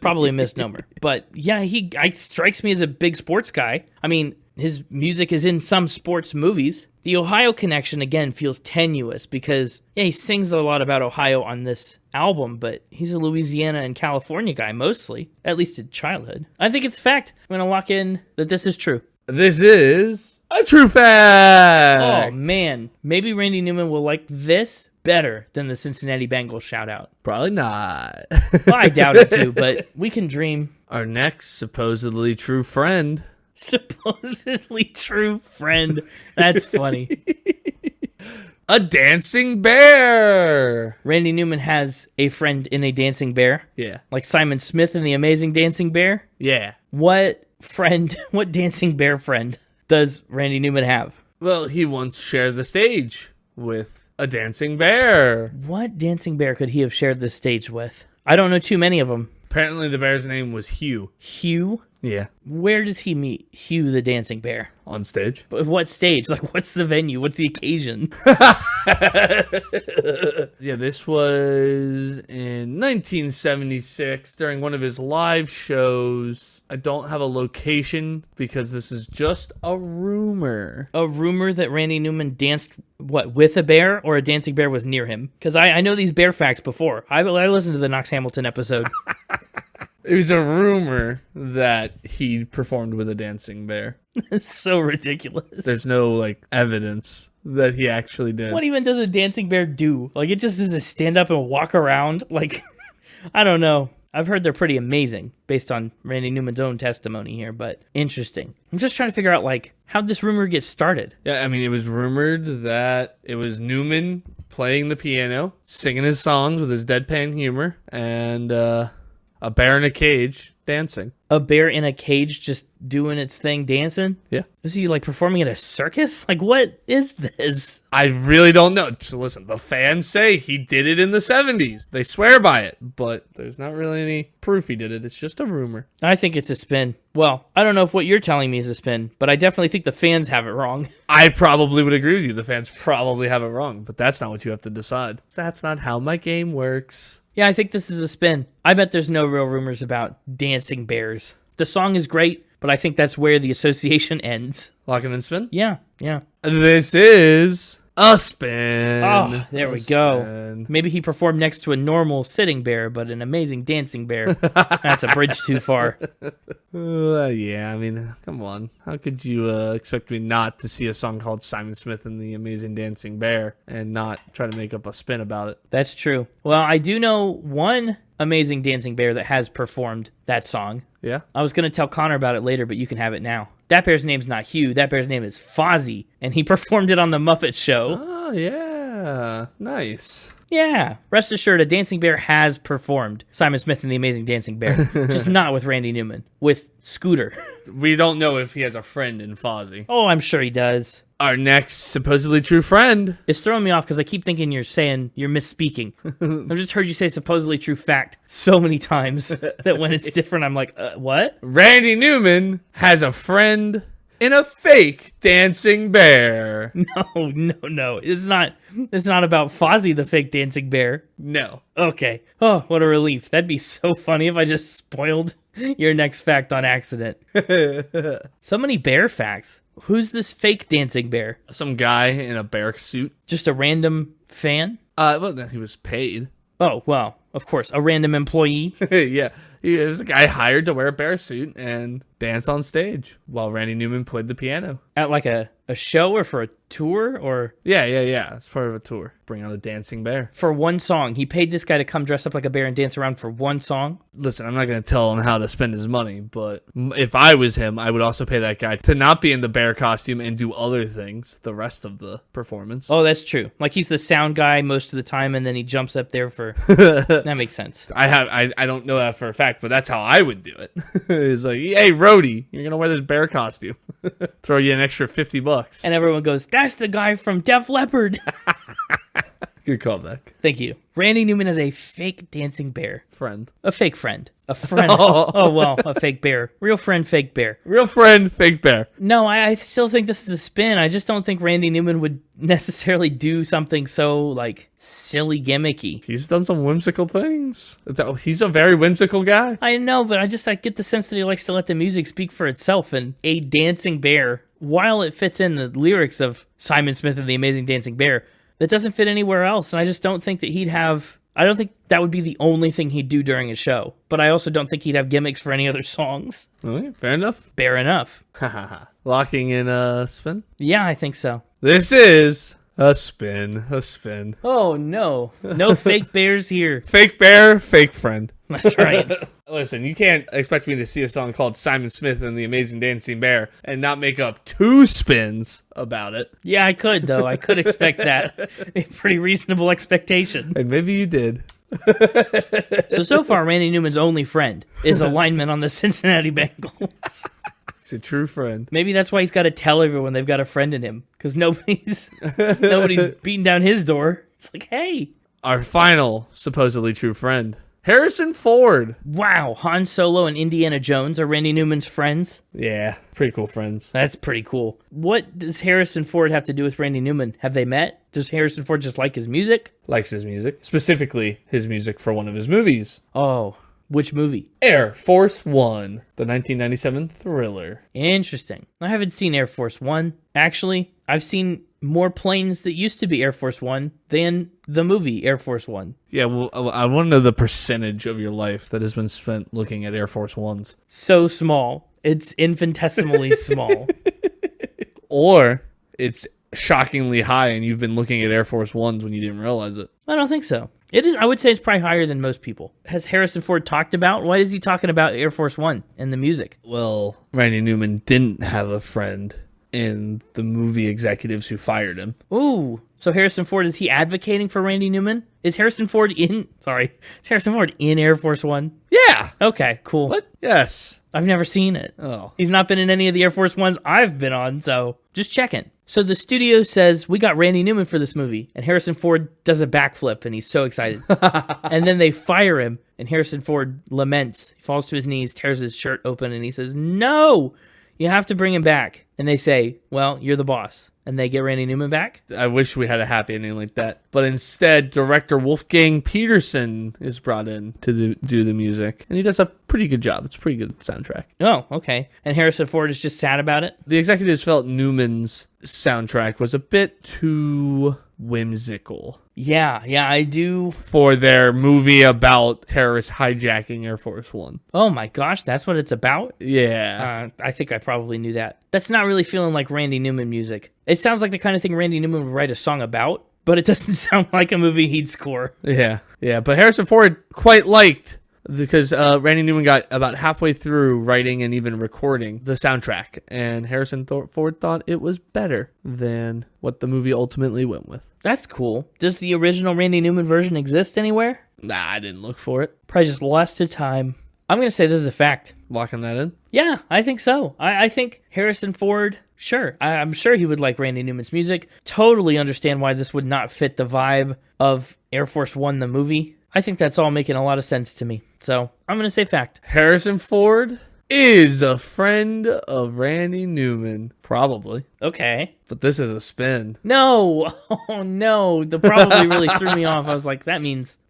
[SPEAKER 1] Probably a misnomer. But yeah, he strikes me as a big sports guy. I mean, his music is in some sports movies. The Ohio connection, again, feels tenuous because, he sings a lot about Ohio on this album, but he's a Louisiana and California guy mostly, at least in childhood. I think it's fact. I'm going to lock in that this is true.
[SPEAKER 3] This is a true fact.
[SPEAKER 1] Oh, man. Maybe Randy Newman will like this better than the Cincinnati Bengals shout out.
[SPEAKER 3] Probably not.
[SPEAKER 1] Well, I doubt it too, but we can dream.
[SPEAKER 3] Our next supposedly true friend.
[SPEAKER 1] Supposedly true friend. That's funny.
[SPEAKER 3] A dancing bear.
[SPEAKER 1] Randy Newman has a friend in a dancing bear.
[SPEAKER 3] Yeah.
[SPEAKER 1] Like Simon Smith in The Amazing Dancing Bear.
[SPEAKER 3] Yeah.
[SPEAKER 1] What dancing bear friend does Randy Newman have?
[SPEAKER 3] Well, he once shared the stage with a dancing bear.
[SPEAKER 1] What dancing bear could he have shared the stage with? I don't know too many of them.
[SPEAKER 3] Apparently the bear's name was Hugh.
[SPEAKER 1] Hugh?
[SPEAKER 3] Yeah.
[SPEAKER 1] Where does he meet Hugh the dancing bear?
[SPEAKER 3] On stage.
[SPEAKER 1] But what stage? Like, what's the venue? What's the occasion?
[SPEAKER 3] Yeah, this was in 1976 during one of his live shows. I don't have a location because this is just a rumor.
[SPEAKER 1] A rumor that Randy Newman danced, with a bear or a dancing bear was near him? Because I know these bear facts before. I listened to the Knox Hamilton episode.
[SPEAKER 3] It was a rumor that he performed with a dancing bear.
[SPEAKER 1] It's so ridiculous.
[SPEAKER 3] There's no, evidence that he actually did.
[SPEAKER 1] What even does a dancing bear do? It just does a stand up and walk around? I don't know. I've heard they're pretty amazing based on Randy Newman's own testimony here, but interesting. I'm just trying to figure out, how'd this rumor get started?
[SPEAKER 3] Yeah, I mean, it was rumored that it was Newman playing the piano, singing his songs with his deadpan humor, and, A bear in a cage dancing.
[SPEAKER 1] A bear in a cage just doing its thing dancing?
[SPEAKER 3] Yeah.
[SPEAKER 1] Is he like performing at a circus? Like, what is this?
[SPEAKER 3] I really don't know. So listen, the fans say he did it in the 70s. They swear by it, but there's not really any proof he did it. It's just a rumor.
[SPEAKER 1] I think it's a spin. Well, I don't know if what you're telling me is a spin, but I definitely think the fans have it wrong.
[SPEAKER 3] I probably would agree with you. The fans probably have it wrong, but that's not what you have to decide. That's not how my game works.
[SPEAKER 1] Yeah, I think this is a spin. I bet there's no real rumors about dancing bears. The song is great, but I think that's where the association ends.
[SPEAKER 3] Lock and then spin?
[SPEAKER 1] Yeah.
[SPEAKER 3] This is a spin.
[SPEAKER 1] Oh, there we go.
[SPEAKER 3] Spin.
[SPEAKER 1] Maybe he performed next to a normal sitting bear, but an amazing dancing bear. That's a bridge too far.
[SPEAKER 3] Yeah, I mean, come on. How could you expect me not to see a song called Simon Smith and the Amazing Dancing Bear and not try to make up a spin about it?
[SPEAKER 1] That's true. Well, I do know one amazing dancing bear that has performed that song.
[SPEAKER 3] Yeah?
[SPEAKER 1] I was going to tell Connor about it later, but you can have it now. That bear's name's not Hugh. That bear's name is Fozzie, and he performed it on The Muppet Show.
[SPEAKER 3] Oh, yeah. Nice.
[SPEAKER 1] Yeah. Rest assured, a dancing bear has performed Simon Smith and the Amazing Dancing Bear. Just not with Randy Newman. With Scooter.
[SPEAKER 3] We don't know if he has a friend in Fozzie.
[SPEAKER 1] Oh, I'm sure he does.
[SPEAKER 3] Our next supposedly true friend.
[SPEAKER 1] It's throwing me off because I keep thinking you're misspeaking. I've just heard you say supposedly true fact so many times that when it's different, I'm like, what?
[SPEAKER 3] Randy Newman has a friend in a fake dancing bear.
[SPEAKER 1] No. It's not about Fozzie the fake dancing bear.
[SPEAKER 3] No.
[SPEAKER 1] Okay. Oh, what a relief. That'd be so funny if I just spoiled your next fact on accident. So many bear facts. Who's this fake dancing bear?
[SPEAKER 3] Some guy in a bear suit.
[SPEAKER 1] Just a random fan?
[SPEAKER 3] Well, he was paid.
[SPEAKER 1] Oh, well, of course. A random employee?
[SPEAKER 3] Yeah. He was a guy hired to wear a bear suit and dance on stage while Randy Newman played the piano.
[SPEAKER 1] At like a show or for a tour or?
[SPEAKER 3] Yeah. It's part of a tour. Bring out a dancing bear.
[SPEAKER 1] For one song. He paid this guy to come dress up like a bear and dance around for one song?
[SPEAKER 3] Listen, I'm not going to tell him how to spend his money, but if I was him, I would also pay that guy to not be in the bear costume and do other things the rest of the performance.
[SPEAKER 1] Oh, that's true. Like he's the sound guy most of the time and then he jumps up there for... That makes sense.
[SPEAKER 3] I don't know that for a fact, but that's how I would do it. It's like, hey, roadie, you're going to wear this bear costume. Throw you an extra $50.
[SPEAKER 1] And everyone goes, that's the guy from Def Leppard.
[SPEAKER 3] Good callback.
[SPEAKER 1] Thank you. Randy Newman is a fake dancing bear.
[SPEAKER 3] Friend.
[SPEAKER 1] A fake friend. A friend. Oh, well, a fake bear. Real friend, fake bear.
[SPEAKER 3] Real friend, fake bear.
[SPEAKER 1] No, I still think this is a spin. I just don't think Randy Newman would necessarily do something so, like, silly gimmicky.
[SPEAKER 3] He's done some whimsical things. He's a very whimsical guy.
[SPEAKER 1] I know, but I get the sense that he likes to let the music speak for itself, and a dancing bear, while it fits in the lyrics of Simon Smith and the Amazing Dancing Bear, that doesn't fit anywhere else, and I just don't think that I don't think that would be the only thing he'd do during a show, but I also don't think he'd have gimmicks for any other songs.
[SPEAKER 3] Okay, fair enough.
[SPEAKER 1] Fair enough.
[SPEAKER 3] Locking in a spin?
[SPEAKER 1] Yeah, I think so.
[SPEAKER 3] This is a spin.
[SPEAKER 1] Oh, no. No fake bears here.
[SPEAKER 3] Fake bear, fake friend.
[SPEAKER 1] That's right.
[SPEAKER 3] Listen, you can't expect me to see a song called Simon Smith and the Amazing Dancing Bear and not make up 2 spins about it.
[SPEAKER 1] Yeah, I could, though. I could expect that. A pretty reasonable expectation.
[SPEAKER 3] And maybe you did.
[SPEAKER 1] So far, Randy Newman's only friend is a lineman on the Cincinnati Bengals.
[SPEAKER 3] He's a true friend.
[SPEAKER 1] Maybe that's why he's got to tell everyone they've got a friend in him, because nobody's beating down his door. It's like, hey.
[SPEAKER 3] Our final supposedly true friend, Harrison Ford.
[SPEAKER 1] Wow, Han Solo and Indiana Jones are Randy Newman's friends?
[SPEAKER 3] Yeah, pretty cool friends.
[SPEAKER 1] That's pretty cool. What does Harrison Ford have to do with Randy Newman? Have they met? Does Harrison Ford just like his music?
[SPEAKER 3] Likes his music. Specifically, his music for one of his movies.
[SPEAKER 1] Oh, which movie?
[SPEAKER 3] Air Force One, the 1997 thriller.
[SPEAKER 1] Interesting. I haven't seen Air Force One. Actually, I've seen more planes that used to be Air Force One than the movie Air Force One.
[SPEAKER 3] Yeah, well, I want to know the percentage of your life that has been spent looking at Air Force Ones.
[SPEAKER 1] So small. It's infinitesimally small.
[SPEAKER 3] Or it's shockingly high and you've been looking at Air Force Ones when you didn't realize it.
[SPEAKER 1] I don't think so. It is. I would say it's probably higher than most people. Has Harrison Ford talked about? Why is he talking about Air Force One and the music?
[SPEAKER 3] Well, Randy Newman didn't have a friend in the movie executives who fired him.
[SPEAKER 1] Ooh. So Harrison Ford, is he advocating for Randy Newman? Is Harrison Ford in Air Force One?
[SPEAKER 3] Yeah.
[SPEAKER 1] Okay, cool.
[SPEAKER 3] What? Yes.
[SPEAKER 1] I've never seen it.
[SPEAKER 3] Oh.
[SPEAKER 1] He's not been in any of the Air Force Ones I've been on, so just checking. So the studio says, we got Randy Newman for this movie, and Harrison Ford does a backflip, and he's so excited. And then they fire him, and Harrison Ford laments. He falls to his knees, tears his shirt open, and he says, no, you have to bring him back. And they say, well, you're the boss. And they get Randy Newman back?
[SPEAKER 3] I wish we had a happy ending like that. But instead, director Wolfgang Peterson is brought in to do the music. And he does a pretty good job. It's a pretty good soundtrack.
[SPEAKER 1] Oh, okay. And Harrison Ford is just sad about it?
[SPEAKER 3] The executives felt Newman's soundtrack was a bit too whimsical.
[SPEAKER 1] Yeah, I do.
[SPEAKER 3] For their movie about terrorists hijacking Air Force One.
[SPEAKER 1] Oh my gosh, that's what it's about?
[SPEAKER 3] Yeah.
[SPEAKER 1] I think I probably knew that. That's not really feeling like Randy Newman music. It sounds like the kind of thing Randy Newman would write a song about, but it doesn't sound like a movie he'd score.
[SPEAKER 3] Yeah. But Harrison Ford quite liked, because Randy Newman got about halfway through writing and even recording the soundtrack, and Harrison Ford thought it was better than what the movie ultimately went with.
[SPEAKER 1] That's cool. Does the original Randy Newman version exist anywhere?
[SPEAKER 3] Nah, I didn't look for it.
[SPEAKER 1] Probably just lost to time. I'm going to say this is a fact.
[SPEAKER 3] Locking that in?
[SPEAKER 1] Yeah, I think so. I think Harrison Ford, sure. I'm sure he would like Randy Newman's music. Totally understand why this would not fit the vibe of Air Force One, the movie. I think that's all making a lot of sense to me. So I'm going to say fact.
[SPEAKER 3] Harrison Ford is a friend of Randy Newman. Probably.
[SPEAKER 1] Okay.
[SPEAKER 3] But this is a spin.
[SPEAKER 1] No. Oh, no. The probably really threw me off. I was like,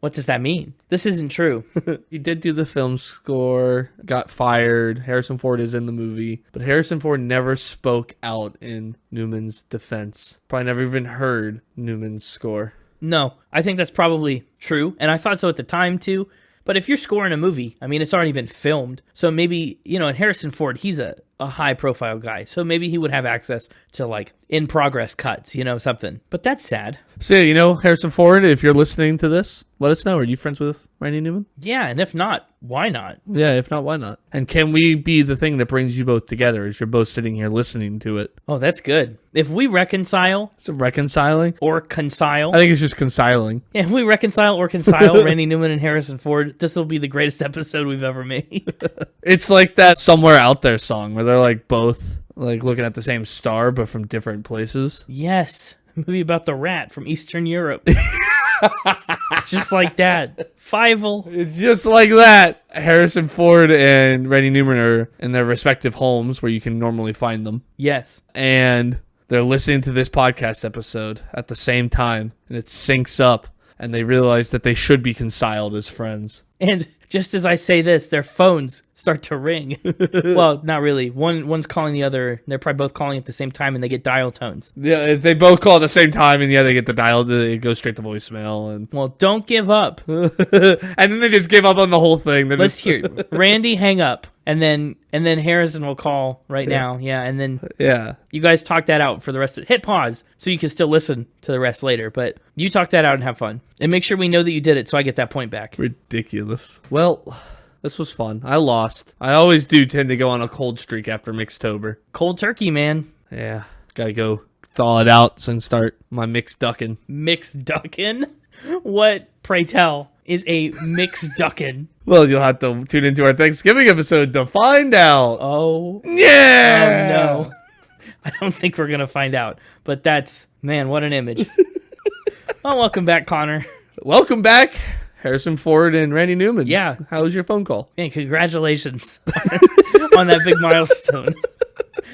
[SPEAKER 1] what does that mean? This isn't true.
[SPEAKER 3] He did do the film score, got fired. Harrison Ford is in the movie. But Harrison Ford never spoke out in Newman's defense. Probably never even heard Newman's score.
[SPEAKER 1] No, I think that's probably true. And I thought so at the time, too. But if you're scoring a movie, I mean, it's already been filmed. So maybe, and Harrison Ford, he's a high-profile guy. So maybe he would have access to, like, in-progress cuts, something. But that's sad.
[SPEAKER 3] So, Harrison Ford, if you're listening to this, let us know. Are you friends with Randy Newman?
[SPEAKER 1] Yeah, and if not, why not?
[SPEAKER 3] Yeah, if not, why not? And can we be the thing that brings you both together as you're both sitting here listening to it?
[SPEAKER 1] Oh, that's good. If we reconcile...
[SPEAKER 3] Is it reconciling?
[SPEAKER 1] Or concile.
[SPEAKER 3] I think it's just consiling.
[SPEAKER 1] Yeah, if we reconcile or concile Randy Newman and Harrison Ford, this will be the greatest episode we've ever made.
[SPEAKER 3] It's like that Somewhere Out There song where they're like both like looking at the same star but from different places.
[SPEAKER 1] Yes. A movie about the rat from Eastern Europe. Just like that. Fievel.
[SPEAKER 3] It's just like that. Harrison Ford and Randy Newman are in their respective homes where you can normally find them.
[SPEAKER 1] Yes.
[SPEAKER 3] And they're listening to this podcast episode at the same time, and it syncs up, and they realize that they should be conciled as friends.
[SPEAKER 1] And just as I say this, their phones start to ring. Well, not really. One's calling the other. They're probably both calling at the same time, and they get dial tones.
[SPEAKER 3] Yeah, if they both call at the same time, and they get the dial, it goes straight to voicemail. And
[SPEAKER 1] well, don't give up.
[SPEAKER 3] And then they just give up on the whole thing.
[SPEAKER 1] Let's hear Randy hang up, and then Harrison will call now. Yeah, and then you guys talk that out for the rest of it. Hit pause so you can still listen to the rest later, but you talk that out and have fun. And make sure we know that you did it so I get that point back.
[SPEAKER 3] Ridiculous. Well, this was fun. I lost. I always do tend to go on a cold streak after Mixtober.
[SPEAKER 1] Cold turkey, man.
[SPEAKER 3] Yeah. Gotta go thaw it out so I can start my mixed ducking.
[SPEAKER 1] Mixed ducking? What, pray tell, is a mixed ducking?
[SPEAKER 3] Well, you'll have to tune into our Thanksgiving episode to find out.
[SPEAKER 1] Oh.
[SPEAKER 3] Yeah.
[SPEAKER 1] Oh, no. I don't think we're going to find out. But that's, man, what an image. Well, welcome back, Connor.
[SPEAKER 3] Welcome back, Harrison Ford and Randy Newman.
[SPEAKER 1] Yeah.
[SPEAKER 3] How was your phone call?
[SPEAKER 1] Man, congratulations on that big milestone.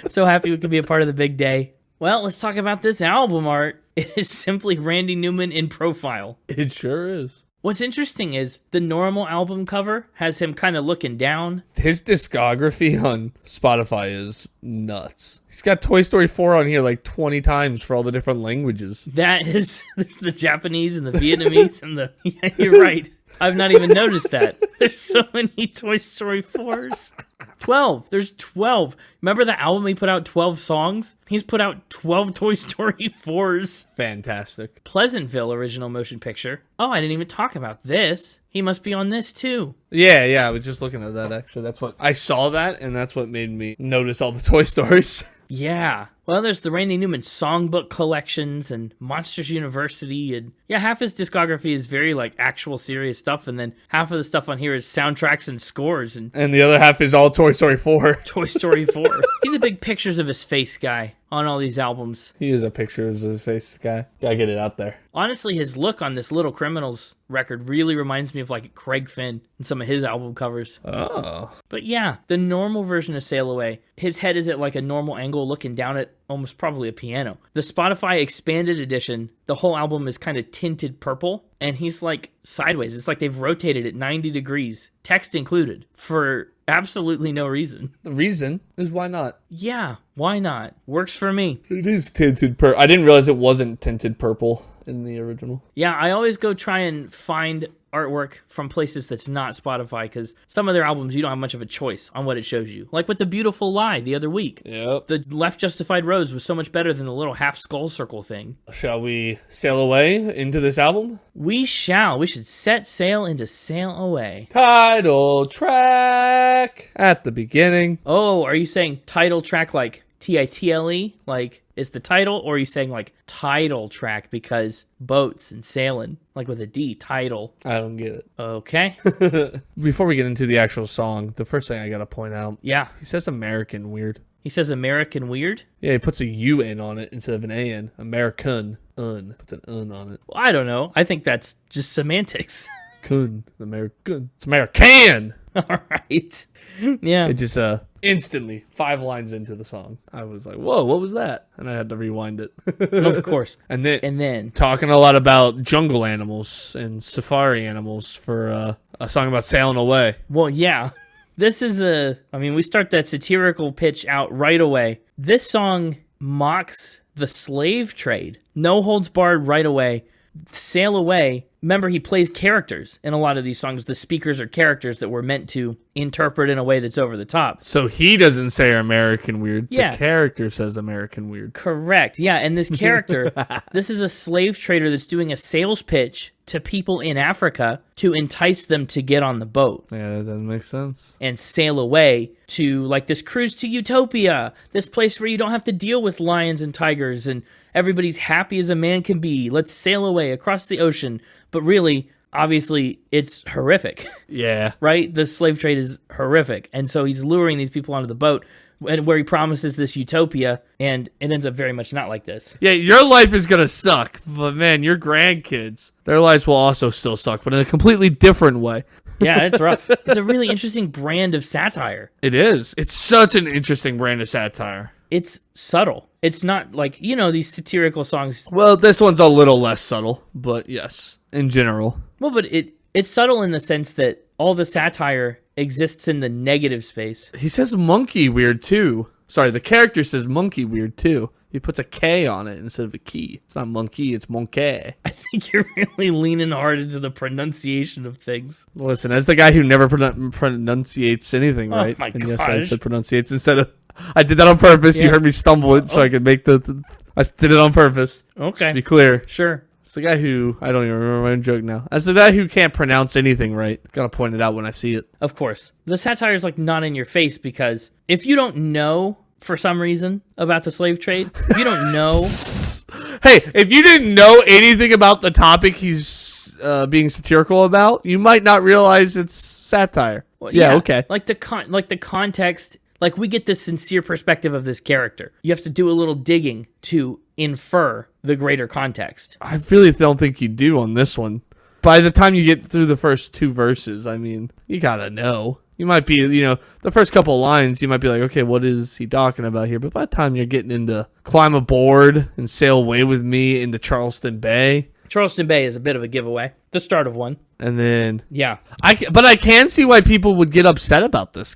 [SPEAKER 1] So happy we could be a part of the big day. Well, let's talk about this album art. It is simply Randy Newman in profile.
[SPEAKER 3] It sure is.
[SPEAKER 1] What's interesting is the normal album cover has him kind of looking down.
[SPEAKER 3] His discography on Spotify is nuts. He's got Toy Story 4 on here like 20 times for all the different languages.
[SPEAKER 1] There's the Japanese and the Vietnamese and the... Yeah, you're right. I've not even noticed that. There's so many Toy Story 4s. 12. There's 12. Remember the album he put out 12 songs? He's put out 12 Toy Story 4s.
[SPEAKER 3] Fantastic.
[SPEAKER 1] Pleasantville original motion picture. Oh, I didn't even talk about this. He must be on this too.
[SPEAKER 3] Yeah, I was just looking at that actually. That's what I saw that, and that's what made me notice all the Toy Stories.
[SPEAKER 1] Yeah. Well, there's the Randy Newman songbook collections and Monsters University. And yeah, half his discography is very like actual serious stuff. And then half of the stuff on here is soundtracks and scores. And
[SPEAKER 3] the other half is all Toy Story 4.
[SPEAKER 1] Toy Story 4. He's a big pictures of his face guy on all these albums.
[SPEAKER 3] He is a picture of his face guy. Gotta get it out there.
[SPEAKER 1] Honestly, his look on this Little Criminals record really reminds me of like Craig Finn and some of his album covers.
[SPEAKER 3] Oh.
[SPEAKER 1] But yeah, the normal version of Sail Away, his head is at like a normal angle looking down at almost probably a piano. The Spotify expanded edition, the whole album is kind of tinted purple, and he's like sideways. It's like they've rotated it 90 degrees, text included, for absolutely no reason.
[SPEAKER 3] The reason is why not?
[SPEAKER 1] Yeah, why not? Works for me.
[SPEAKER 3] It is tinted purple. I didn't realize it wasn't tinted purple in the original.
[SPEAKER 1] Yeah, I always go try and find artwork from places that's not Spotify, because some of their albums you don't have much of a choice on what it shows you. Like with The Beautiful Lie the other week.
[SPEAKER 3] Yep.
[SPEAKER 1] The Left Justified Rose was so much better than the little half skull circle thing.
[SPEAKER 3] Shall we sail away into this album?
[SPEAKER 1] We shall. We should set sail into Sail Away.
[SPEAKER 3] Title track at the beginning.
[SPEAKER 1] Oh, are you saying title track like Title, like is the title, or are you saying like title track because boats and sailing, like with a D, title?
[SPEAKER 3] I don't get it.
[SPEAKER 1] Okay.
[SPEAKER 3] Before we get into the actual song, the first thing I gotta point out,
[SPEAKER 1] Yeah.
[SPEAKER 3] he says American weird.
[SPEAKER 1] He says American weird?
[SPEAKER 3] Yeah, he puts a U-N on it instead of an A-N. American. Puts an Un on it.
[SPEAKER 1] Well, I don't know. I think that's just semantics.
[SPEAKER 3] Kun. American. It's American!
[SPEAKER 1] All right. Yeah.
[SPEAKER 3] It just instantly 5 lines into the song, I was like, whoa, what was that? And I had to rewind it.
[SPEAKER 1] Of course.
[SPEAKER 3] And
[SPEAKER 1] then
[SPEAKER 3] talking a lot about jungle animals and safari animals for a song about sailing away.
[SPEAKER 1] Well, yeah. This is we start that satirical pitch out right away. This song mocks the slave trade. No holds barred right away. Sail Away. Remember, he plays characters in a lot of these songs. The speakers are characters that were meant to interpret in a way that's over the top.
[SPEAKER 3] So he doesn't say American weird.
[SPEAKER 1] Yeah.
[SPEAKER 3] The character says American weird.
[SPEAKER 1] Correct. Yeah, and this character, this is a slave trader that's doing a sales pitch to people in Africa to entice them to get on the boat.
[SPEAKER 3] Yeah, that doesn't make sense.
[SPEAKER 1] And sail away to, like, this cruise to Utopia, this place where you don't have to deal with lions and tigers and everybody's happy as a man can be. Let's sail away across the ocean. But really, obviously, it's horrific.
[SPEAKER 3] Yeah.
[SPEAKER 1] Right? The slave trade is horrific. And so he's luring these people onto the boat and where he promises this utopia, and it ends up very much not like this.
[SPEAKER 3] Yeah, your life is going to suck. But, man, your grandkids, their lives will also still suck, but in a completely different way.
[SPEAKER 1] Yeah, it's rough. It's a really interesting brand of satire.
[SPEAKER 3] It is. It's such an interesting brand of satire.
[SPEAKER 1] It's subtle. It's not like, these satirical songs.
[SPEAKER 3] Well, this one's a little less subtle, but yes, in general.
[SPEAKER 1] Well, but it's subtle in the sense that all the satire exists in the negative space.
[SPEAKER 3] He says monkey weird, too. Sorry, the character says monkey weird, too. He puts a K on it instead of a key. It's not monkey, it's monkey.
[SPEAKER 1] I think you're really leaning hard into the pronunciation of things.
[SPEAKER 3] Listen, as the guy who never pronunciates anything right.
[SPEAKER 1] Oh my
[SPEAKER 3] and yes,
[SPEAKER 1] gosh.
[SPEAKER 3] I said pronunciates instead of... I did that on purpose.
[SPEAKER 1] Yeah.
[SPEAKER 3] You heard me stumble it so I could make I did it on purpose.
[SPEAKER 1] Okay.
[SPEAKER 3] Just to be clear.
[SPEAKER 1] Sure.
[SPEAKER 3] It's the guy who... I don't even remember my own joke now. As the guy who can't pronounce anything right. Gotta point it out when I see it.
[SPEAKER 1] Of course. The satire is like not in your face, because if you don't know for some reason about the slave trade, if you don't know...
[SPEAKER 3] Hey, if you didn't know anything about the topic he's being satirical about, you might not realize it's satire.
[SPEAKER 1] Well,
[SPEAKER 3] yeah, okay.
[SPEAKER 1] Like the context, like we get the sincere perspective of this character. You have to do a little digging to infer the greater context.
[SPEAKER 3] I really don't think you do on this one. By the time you get through the first 2 verses, I mean, you gotta know. You might be, the first couple of lines, you might be like, okay, what is he talking about here? But by the time you're getting into climb aboard and sail away with me into Charleston Bay.
[SPEAKER 1] Charleston Bay is a bit of a giveaway. The start of one.
[SPEAKER 3] And then...
[SPEAKER 1] Yeah.
[SPEAKER 3] But I can see why people would get upset about this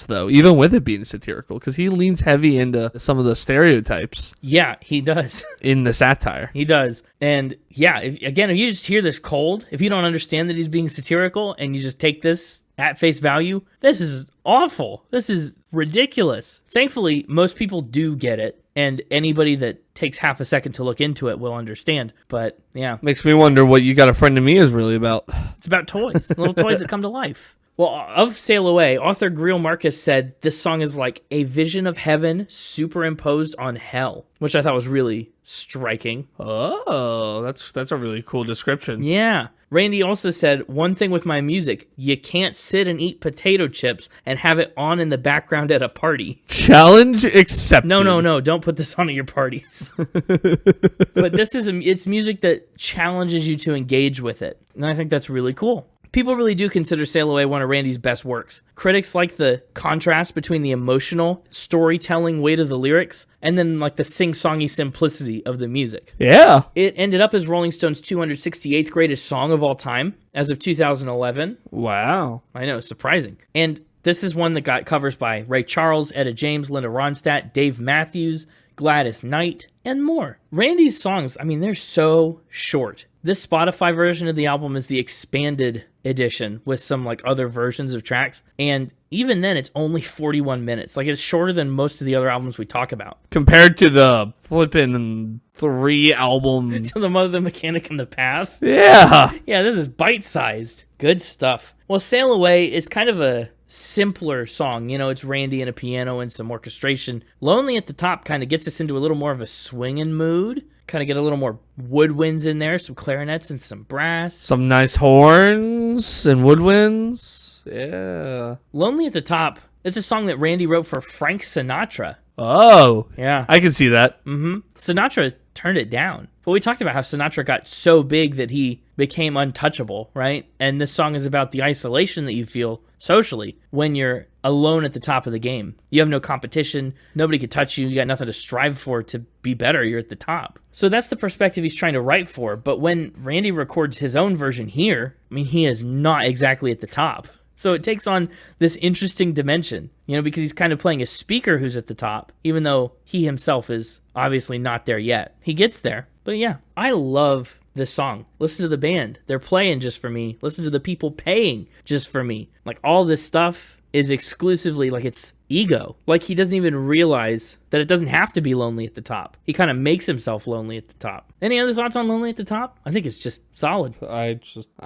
[SPEAKER 3] though, even with it being satirical, because he leans heavy into some of the stereotypes.
[SPEAKER 1] Yeah, he does.
[SPEAKER 3] In the satire.
[SPEAKER 1] He does. And yeah, if you just hear this cold, if you don't understand that he's being satirical and you just take this at face value, this is awful. This is ridiculous. Thankfully, most people do get it. And anybody that takes half a second to look into it will understand. But, yeah.
[SPEAKER 3] Makes me wonder what You Got a Friend in Me is really about.
[SPEAKER 1] It's about toys. Little toys that come to life. Well, of Sail Away, author Greil Marcus said this song is like a vision of heaven superimposed on hell, which I thought was really striking.
[SPEAKER 3] Oh, that's a really cool description.
[SPEAKER 1] Yeah. Randy also said, one thing with my music, you can't sit and eat potato chips and have it on in the background at a party.
[SPEAKER 3] Challenge accepted.
[SPEAKER 1] No, don't put this on at your parties. But it's music that challenges you to engage with it. And I think that's really cool. People really do consider Sail Away one of Randy's best works. Critics like the contrast between the emotional, storytelling weight of the lyrics and then like the sing-songy simplicity of the music.
[SPEAKER 3] Yeah.
[SPEAKER 1] It ended up as Rolling Stone's 268th greatest song of all time as of 2011.
[SPEAKER 3] Wow.
[SPEAKER 1] I know, surprising. And this is one that got covers by Ray Charles, Etta James, Linda Ronstadt, Dave Matthews, Gladys Knight, and more. Randy's songs, I mean, they're so short. This Spotify version of the album is the expanded edition with some like other versions of tracks. And even then, it's only 41 minutes. Like, it's shorter than most of the other albums we talk about.
[SPEAKER 3] Compared to the flippin' 3 album.
[SPEAKER 1] To the Mother, the Mechanic, and the Path.
[SPEAKER 3] Yeah.
[SPEAKER 1] Yeah, this is bite-sized. Good stuff. Well, Sail Away is kind of a simpler song. You know, it's Randy and a piano and some orchestration. Lonely at the Top kind of gets us into a little more of a swinging mood. Kind of get a little more woodwinds in there, some clarinets and some brass.
[SPEAKER 3] Some nice horns and woodwinds. Yeah.
[SPEAKER 1] Lonely at the Top, it's a song that Randy wrote for Frank Sinatra.
[SPEAKER 3] Oh.
[SPEAKER 1] Yeah.
[SPEAKER 3] I can see that.
[SPEAKER 1] Sinatra turned it down. But we talked about how Sinatra got so big that he became untouchable, right? And this song is about the isolation that you feel socially when you're alone at the top of the game. You have no competition. Nobody can touch you. You got nothing to strive for to be better. You're at the top. So that's the perspective he's trying to write for. But when Randy records his own version here, I mean, he is not exactly at the top. So it takes on this interesting dimension, you know, because he's kind of playing a speaker who's at the top, even though he himself is obviously not there yet. He gets there. But yeah, I love this song. Listen to the band. They're playing just for me. Listen to the people paying just for me. Like, all this stuff is exclusively, like, it's ego. Like, he doesn't even realize that it doesn't have to be lonely at the top. He kind of makes himself lonely at the top. Any other thoughts on Lonely at the Top? I think it's just solid.
[SPEAKER 3] I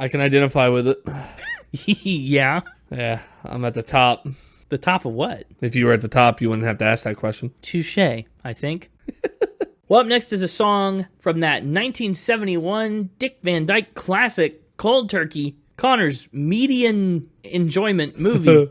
[SPEAKER 3] can identify with it.
[SPEAKER 1] Yeah.
[SPEAKER 3] Yeah, I'm at the top.
[SPEAKER 1] The top of what?
[SPEAKER 3] If you were at the top, you wouldn't have to ask that question.
[SPEAKER 1] Touché, I think. Well, up next is a song from that 1971 Dick Van Dyke classic, Cold Turkey, Connor's median enjoyment movie.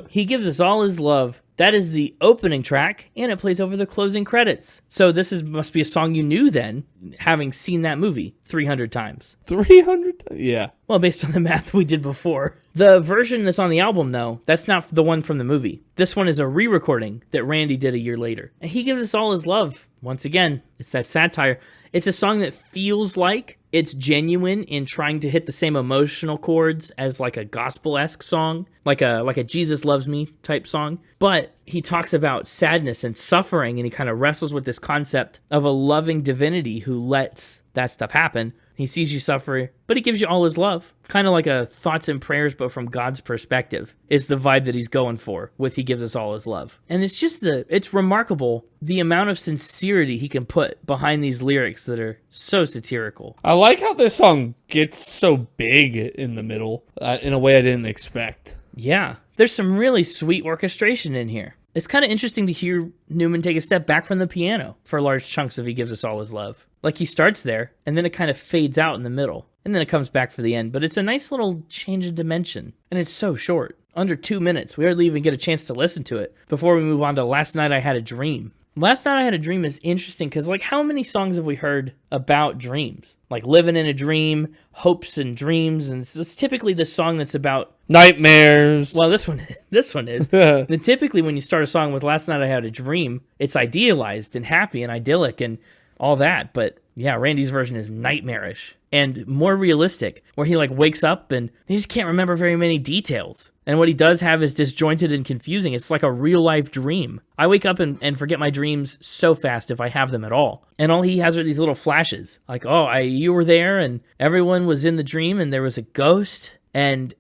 [SPEAKER 1] He Gives Us All His Love. That is the opening track, and it plays over the closing credits. So this must be a song you knew then, having seen that movie 300 times.
[SPEAKER 3] 300? Yeah.
[SPEAKER 1] Well, based on the math we did before. The version that's on the album, though, that's not the one from the movie. This one is a re-recording that Randy did a year later. And He Gives Us All His Love. Once again, it's that satire. It's a song that feels like it's genuine in trying to hit the same emotional chords as like a gospel-esque song, like a Jesus Loves Me type song. But he talks about sadness and suffering, and he kind of wrestles with this concept of a loving divinity who lets that stuff happen. He sees you suffer, but he gives you all his love. Kind of like a thoughts and prayers, but from God's perspective, is the vibe that he's going for with He Gives Us All His Love. And it's just it's remarkable the amount of sincerity he can put behind these lyrics that are so satirical.
[SPEAKER 3] I like how this song gets so big in the middle in a way I didn't expect.
[SPEAKER 1] Yeah, there's some really sweet orchestration in here. It's kind of interesting to hear Newman take a step back from the piano for large chunks of He Gives Us All His Love. Like, he starts there, and then it kind of fades out in the middle, and then it comes back for the end. But it's a nice little change of dimension, and it's so short. Under 2 minutes. We hardly even get a chance to listen to it before we move on to Last Night I Had a Dream. Last Night I Had a Dream is interesting because, like, how many songs have we heard about dreams? Like Living in a Dream, Hopes and Dreams, and it's typically the song that's about
[SPEAKER 3] nightmares.
[SPEAKER 1] Well, this one is. And typically when you start a song with Last Night I Had a Dream, it's idealized and happy and idyllic and all that. But yeah, Randy's version is nightmarish and more realistic, where he like wakes up and he just can't remember very many details. And what he does have is disjointed and confusing. It's like a real life dream. I wake up and forget my dreams so fast if I have them at all. And all he has are these little flashes. Like, you were there and everyone was in the dream and there was a ghost and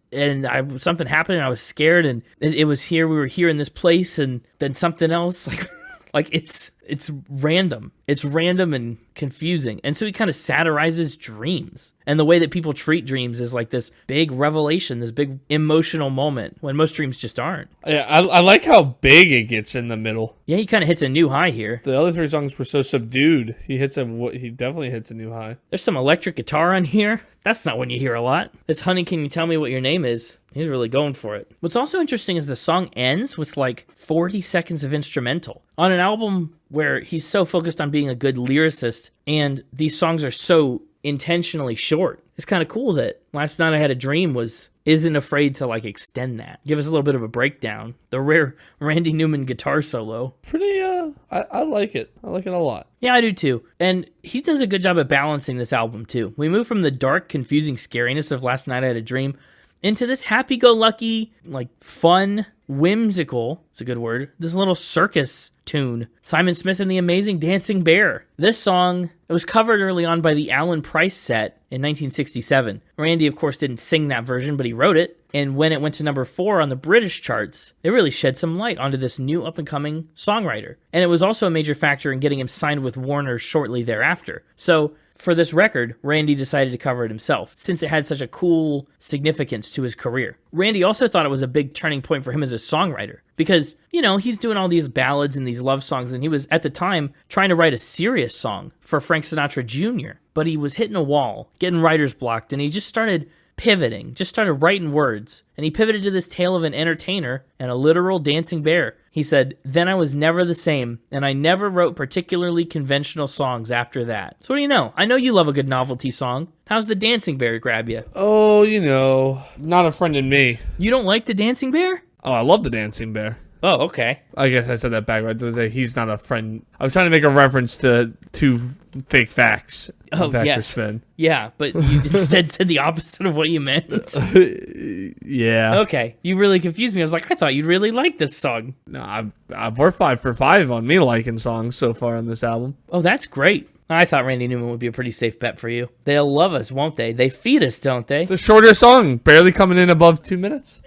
[SPEAKER 1] something happened and I was scared and it was here. We were here in this place and then something else. Like it's random. It's random and confusing. And so he kind of satirizes dreams. And the way that people treat dreams is like this big revelation, this big emotional moment when most dreams just aren't.
[SPEAKER 3] Yeah, I like how big it gets in the middle.
[SPEAKER 1] Yeah, he kind of hits a new high here.
[SPEAKER 3] The other three songs were so subdued. He definitely hits a new high.
[SPEAKER 1] There's some electric guitar on here. That's not one you hear a lot. This Honey, Can You Tell Me What Your Name Is? He's really going for it. What's also interesting is the song ends with like 40 seconds of instrumental. On an album where he's so focused on being a good lyricist and these songs are so intentionally short, it's kind of cool that Last Night I Had a Dream isn't afraid to like extend that. Give us a little bit of a breakdown. The rare Randy Newman guitar solo.
[SPEAKER 3] Pretty, I like it. I like it a lot.
[SPEAKER 1] Yeah, I do too. And he does a good job at balancing this album too. We move from the dark, confusing scariness of Last Night I Had a Dream into this happy-go-lucky, like fun, whimsical, it's a good word, this little circus tune. Simon Smith and the Amazing Dancing Bear. This song, it was covered early on by the Alan Price set in 1967. Randy, of course, didn't sing that version, but he wrote it. And when it went to number 4 on the British charts, it really shed some light onto this new up-and-coming songwriter. And it was also a major factor in getting him signed with Warner shortly thereafter. So, for this record, Randy decided to cover it himself, since it had such a cool significance to his career. Randy also thought it was a big turning point for him as a songwriter, because, he's doing all these ballads and these love songs, and he was, at the time, trying to write a serious song for Frank Sinatra Jr., but he was hitting a wall, getting writer's blocked, and he just started pivoting, just started writing words, and he pivoted to this tale of an entertainer and a literal dancing bear. He said, "Then I was never the same, and I never wrote particularly conventional songs after that." So what do you know? I know you love a good novelty song. How's the dancing bear grab you?
[SPEAKER 3] Oh, not a friend in me.
[SPEAKER 1] You don't like the dancing bear?
[SPEAKER 3] Oh, I love the dancing bear.
[SPEAKER 1] Oh, okay.
[SPEAKER 3] I guess I said that backwards. He's not a friend. I was trying to make a reference to two fake facts.
[SPEAKER 1] Oh, yes.
[SPEAKER 3] Spin.
[SPEAKER 1] Yeah, but you instead said the opposite of what you meant.
[SPEAKER 3] Yeah.
[SPEAKER 1] Okay. You really confused me. I was like, I thought you'd really like this song.
[SPEAKER 3] No, we're 5 for 5 on me liking songs so far on this album.
[SPEAKER 1] Oh, that's great. I thought Randy Newman would be a pretty safe bet for you. They'll love us, won't they? They feed us, don't they?
[SPEAKER 3] It's a shorter song, barely coming in above 2 minutes.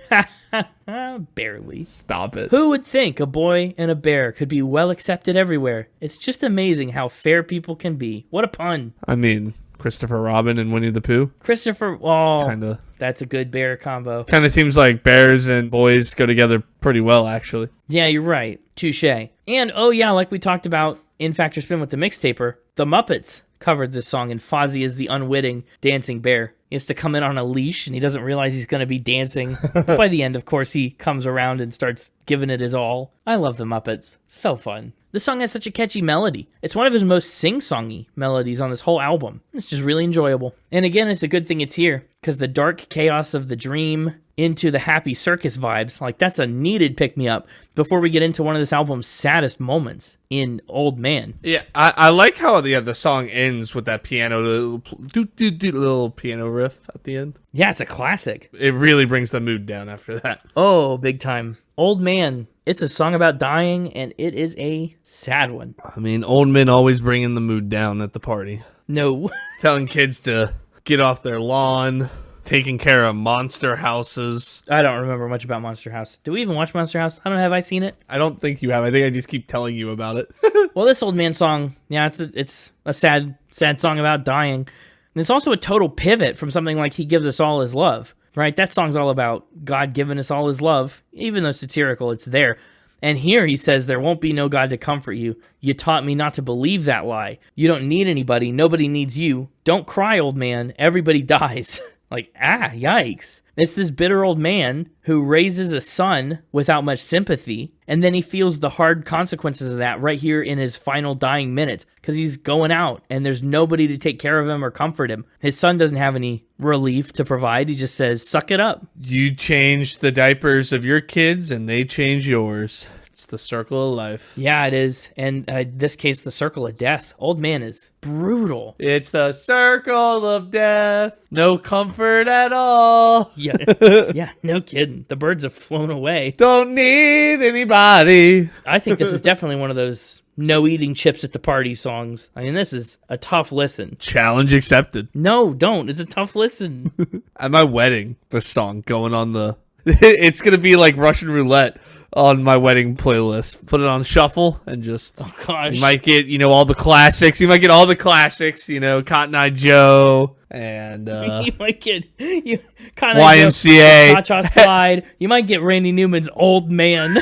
[SPEAKER 1] Barely.
[SPEAKER 3] Stop it.
[SPEAKER 1] Who would think a boy and a bear could be well accepted everywhere? It's just amazing how fair people can be. What a pun.
[SPEAKER 3] I mean, Christopher Robin and Winnie the Pooh.
[SPEAKER 1] Christopher,
[SPEAKER 3] Kinda.
[SPEAKER 1] That's a good bear combo.
[SPEAKER 3] Kind of seems like bears and boys go together pretty well, actually.
[SPEAKER 1] Yeah, you're right. Touche. And, like we talked about in Factor Spin with the Mixtaper, the Muppets covered this song, and Fozzie is the unwitting dancing bear. He has to come in on a leash, and he doesn't realize he's going to be dancing. By the end, of course, he comes around and starts giving it his all. I love the Muppets. So fun. This song has such a catchy melody. It's one of his most sing-songy melodies on this whole album. It's just really enjoyable. And again, it's a good thing it's here, because the dark chaos of the dream into the happy circus vibes, like that's a needed pick-me-up before we get into one of this album's saddest moments in Old Man.
[SPEAKER 3] Yeah, I like how the song ends with that piano, little piano riff at the end.
[SPEAKER 1] Yeah, it's a classic.
[SPEAKER 3] It really brings the mood down after that.
[SPEAKER 1] Oh, big time. Old Man. It's a song about dying, and it is a sad one.
[SPEAKER 3] I mean, old men always bringing the mood down at the party.
[SPEAKER 1] No.
[SPEAKER 3] Telling kids to get off their lawn, taking care of monster houses.
[SPEAKER 1] I don't remember much about Monster House. Do we even watch Monster House? Have I seen it?
[SPEAKER 3] I don't think you have. I think I just keep telling you about it.
[SPEAKER 1] Well, this Old Man song, yeah, it's a sad song about dying. And it's also a total pivot from something like He Gives Us All His Love. Right, that song's all about God giving us all his love. Even though satirical, it's there. And here he says, there won't be no God to comfort you. You taught me not to believe that lie. You don't need anybody. Nobody needs you. Don't cry, old man. Everybody dies. Yikes. It's this bitter old man who raises a son without much sympathy, and then he feels the hard consequences of that right here in his final dying minutes, because he's going out, and there's nobody to take care of him or comfort him. His son doesn't have any relief to provide. He just says, suck it up.
[SPEAKER 3] You change the diapers of your kids, and they change yours. It's the circle of life.
[SPEAKER 1] Yeah, it is. And in this case, the circle of death. Old Man is brutal.
[SPEAKER 3] It's the circle of death. No comfort at all.
[SPEAKER 1] Yeah, no kidding. The birds have flown away.
[SPEAKER 3] Don't need anybody.
[SPEAKER 1] I think this is definitely one of those no eating chips at the party songs. I mean, this is a tough listen.
[SPEAKER 3] Challenge accepted.
[SPEAKER 1] No, don't. It's a tough listen.
[SPEAKER 3] At my wedding, this song going on the It's gonna be like Russian roulette on my wedding playlist. Put it on shuffle and just.
[SPEAKER 1] Oh gosh.
[SPEAKER 3] You might get all the classics. You might get all the classics. Cotton Eye Joe and
[SPEAKER 1] You might get
[SPEAKER 3] YMCA,
[SPEAKER 1] Cha-Cha Slide. You might get Randy Newman's Old Man.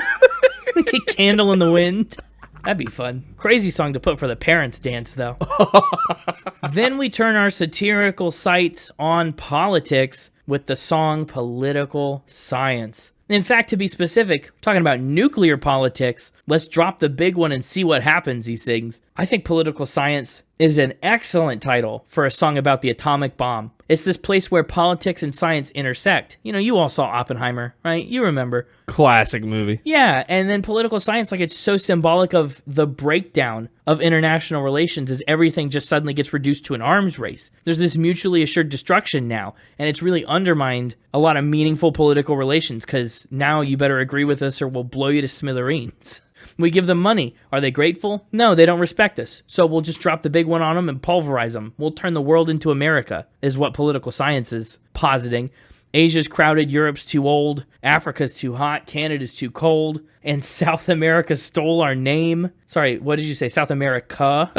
[SPEAKER 1] Get Candle in the Wind. That'd be fun. Crazy song to put for the parents' dance, though. Then we turn our satirical sights on politics with the song Political Science. In fact, to be specific, talking about nuclear politics, let's drop the big one and see what happens, he sings. I think Political Science is an excellent title for a song about the atomic bomb. It's this place where politics and science intersect. You all saw Oppenheimer, right? You remember.
[SPEAKER 3] Classic movie.
[SPEAKER 1] Yeah, and then political science, it's so symbolic of the breakdown of international relations as everything just suddenly gets reduced to an arms race. There's this mutually assured destruction now, and it's really undermined a lot of meaningful political relations because now you better agree with us or we'll blow you to smithereens. We give them money. Are they grateful? No, they don't respect us. So we'll just drop the big one on them and pulverize them. We'll turn the world into America, is what political science is positing. Asia's crowded, Europe's too old, Africa's too hot, Canada's too cold, and South America stole our name. Sorry, what did you say? South America?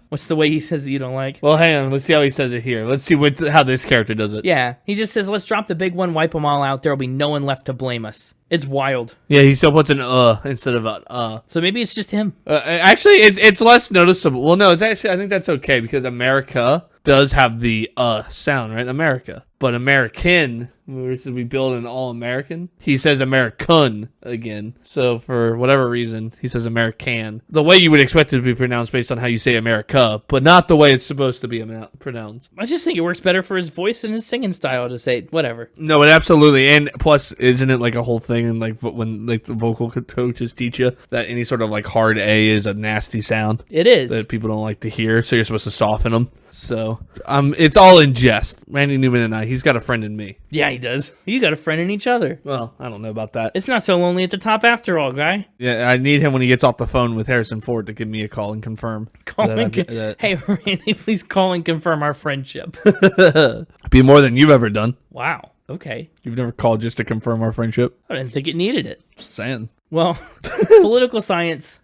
[SPEAKER 1] What's the way he says that you don't like?
[SPEAKER 3] Well, hang on. Let's see how he says it here. Let's see how this character does it.
[SPEAKER 1] Yeah, he just says, let's drop the big one, wipe them all out. There'll be no one left to blame us. It's wild.
[SPEAKER 3] Yeah, he still puts an instead of a
[SPEAKER 1] So maybe it's just him.
[SPEAKER 3] Actually, it's less noticeable. Well, no, I think that's okay because America does have the sound, right? America. But American, we build an all-American. He says American again. So for whatever reason, he says American. The way you would expect it to be pronounced based on how you say America, but not the way it's supposed to be pronounced.
[SPEAKER 1] I just think it works better for his voice and his singing style to say whatever.
[SPEAKER 3] No, it absolutely. And plus, isn't it like a whole thing and when the vocal coaches teach you that any sort of hard A is a nasty sound?
[SPEAKER 1] It is.
[SPEAKER 3] That people don't like to hear, so you're supposed to soften them. So it's all in jest. Randy Newman and I, he's got a friend in me.
[SPEAKER 1] Yeah, he does. You got a friend in each other.
[SPEAKER 3] Well, I don't know about that.
[SPEAKER 1] It's not so lonely at the top after all, guy.
[SPEAKER 3] Yeah, I need him when he gets off the phone with Harrison Ford to give me a call and confirm.
[SPEAKER 1] Hey, Randy, please call and confirm our friendship.
[SPEAKER 3] Be more than you've ever done.
[SPEAKER 1] Wow. Okay.
[SPEAKER 3] You've never called just to confirm our friendship?
[SPEAKER 1] I didn't think it needed it.
[SPEAKER 3] Just saying.
[SPEAKER 1] Well, political science,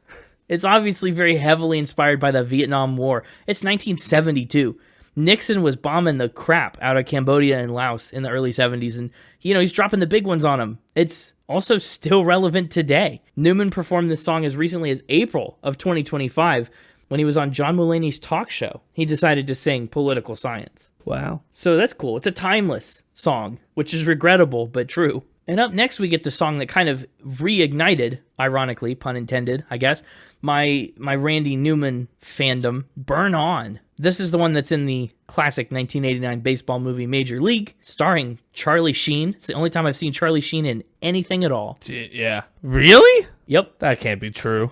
[SPEAKER 1] it's obviously very heavily inspired by the Vietnam War. It's 1972. Nixon was bombing the crap out of Cambodia and Laos in the early 70s, and he's dropping the big ones on them. It's also still relevant today. Newman performed this song as recently as April of 2025 when he was on John Mulaney's talk show. He decided to sing Political Science.
[SPEAKER 3] Wow.
[SPEAKER 1] So that's cool. It's a timeless song, which is regrettable but true. And up next, we get the song that kind of reignited, ironically, pun intended, I guess, my Randy Newman fandom, Burn On. This is the one that's in the classic 1989 baseball movie Major League, starring Charlie Sheen. It's the only time I've seen Charlie Sheen in anything at all.
[SPEAKER 3] Yeah. Really?
[SPEAKER 1] Yep.
[SPEAKER 3] That can't be true.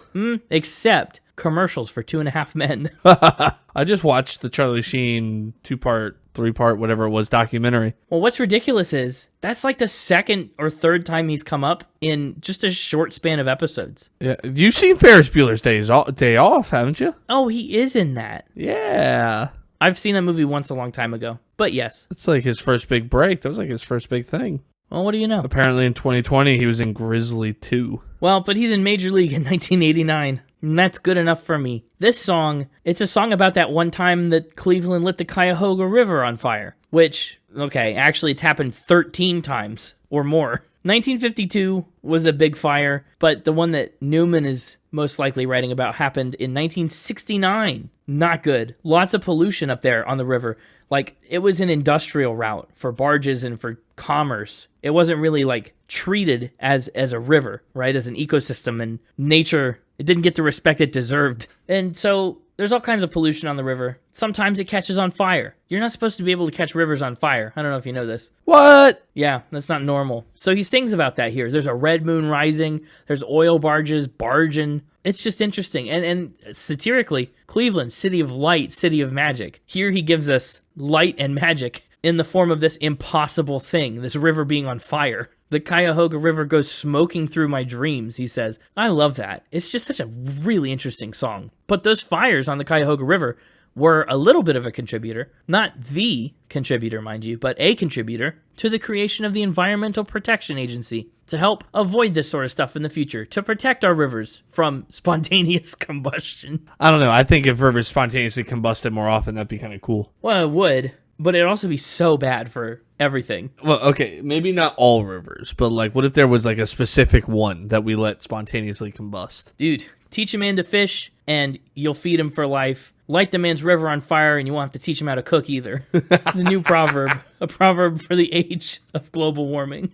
[SPEAKER 1] Except commercials for 2.5 Men.
[SPEAKER 3] I just watched the Charlie Sheen 2-part, 3-part, whatever it was, documentary.
[SPEAKER 1] Well, what's ridiculous is that's like the second or third time he's come up in just a short span of episodes.
[SPEAKER 3] Yeah, you've seen Ferris Bueller's Day Off, haven't you?
[SPEAKER 1] Oh, he is in that.
[SPEAKER 3] Yeah.
[SPEAKER 1] I've seen that movie once a long time ago. But yes.
[SPEAKER 3] It's like his first big break. That was like his first big thing.
[SPEAKER 1] Well, what do you know?
[SPEAKER 3] Apparently in 2020, he was in Grizzly 2.
[SPEAKER 1] Well, but he's in Major League in 1989. And that's good enough for me. This song, it's a song about that one time that Cleveland lit the Cuyahoga River on fire. Which, okay, actually it's happened 13 times or more. 1952 was a big fire, but the one that Newman is most likely writing about happened in 1969. Not good. Lots of pollution up there on the river. Like, it was an industrial route for barges and for commerce. It wasn't really, treated as a river, right? As an ecosystem, and nature, it didn't get the respect it deserved. And so there's all kinds of pollution on the river. Sometimes it catches on fire. You're not supposed to be able to catch rivers on fire. I don't know if you know this.
[SPEAKER 3] What?
[SPEAKER 1] Yeah, that's not normal. So he sings about that here. There's a red moon rising. There's oil barges barging. It's just interesting. And satirically, Cleveland, city of light, city of magic. Here he gives us light and magic in the form of this impossible thing, this river being on fire. The Cuyahoga River goes smoking through my dreams, he says. I love that. It's just such a really interesting song. But those fires on the Cuyahoga River were a little bit of a contributor, not the contributor, mind you, but a contributor to the creation of the Environmental Protection Agency to help avoid this sort of stuff in the future, to protect our rivers from spontaneous combustion.
[SPEAKER 3] I don't know. I think if rivers spontaneously combusted more often, that'd be kind of cool.
[SPEAKER 1] Well, it would, but it'd also be so bad for everything.
[SPEAKER 3] Well, okay, maybe not all rivers, but like, what if there was like a specific one that we let spontaneously combust?
[SPEAKER 1] Dude, teach a man to fish, and you'll feed him for life. Light the man's river on fire, and you won't have to teach him how to cook either. The new proverb. A proverb for the age of global warming.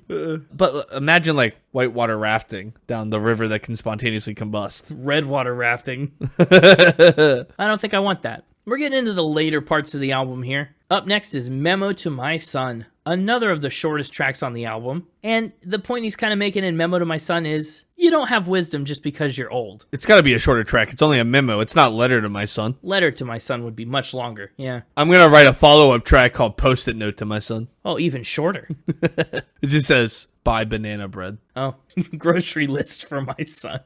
[SPEAKER 3] But imagine like whitewater rafting down the river that can spontaneously combust.
[SPEAKER 1] Redwater rafting. I don't think I want that. We're getting into the later parts of the album here. Up next is Memo To My Son, another of the shortest tracks on the album. And the point he's kind of making in Memo To My Son is, you don't have wisdom just because you're old.
[SPEAKER 3] It's got to be a shorter track. It's only a memo. It's not Letter to My Son.
[SPEAKER 1] Letter to My Son would be much longer, yeah.
[SPEAKER 3] I'm going to write a follow-up track called Post-it Note to My Son.
[SPEAKER 1] Oh, even shorter.
[SPEAKER 3] It just says, buy banana bread.
[SPEAKER 1] Oh, grocery list for my son.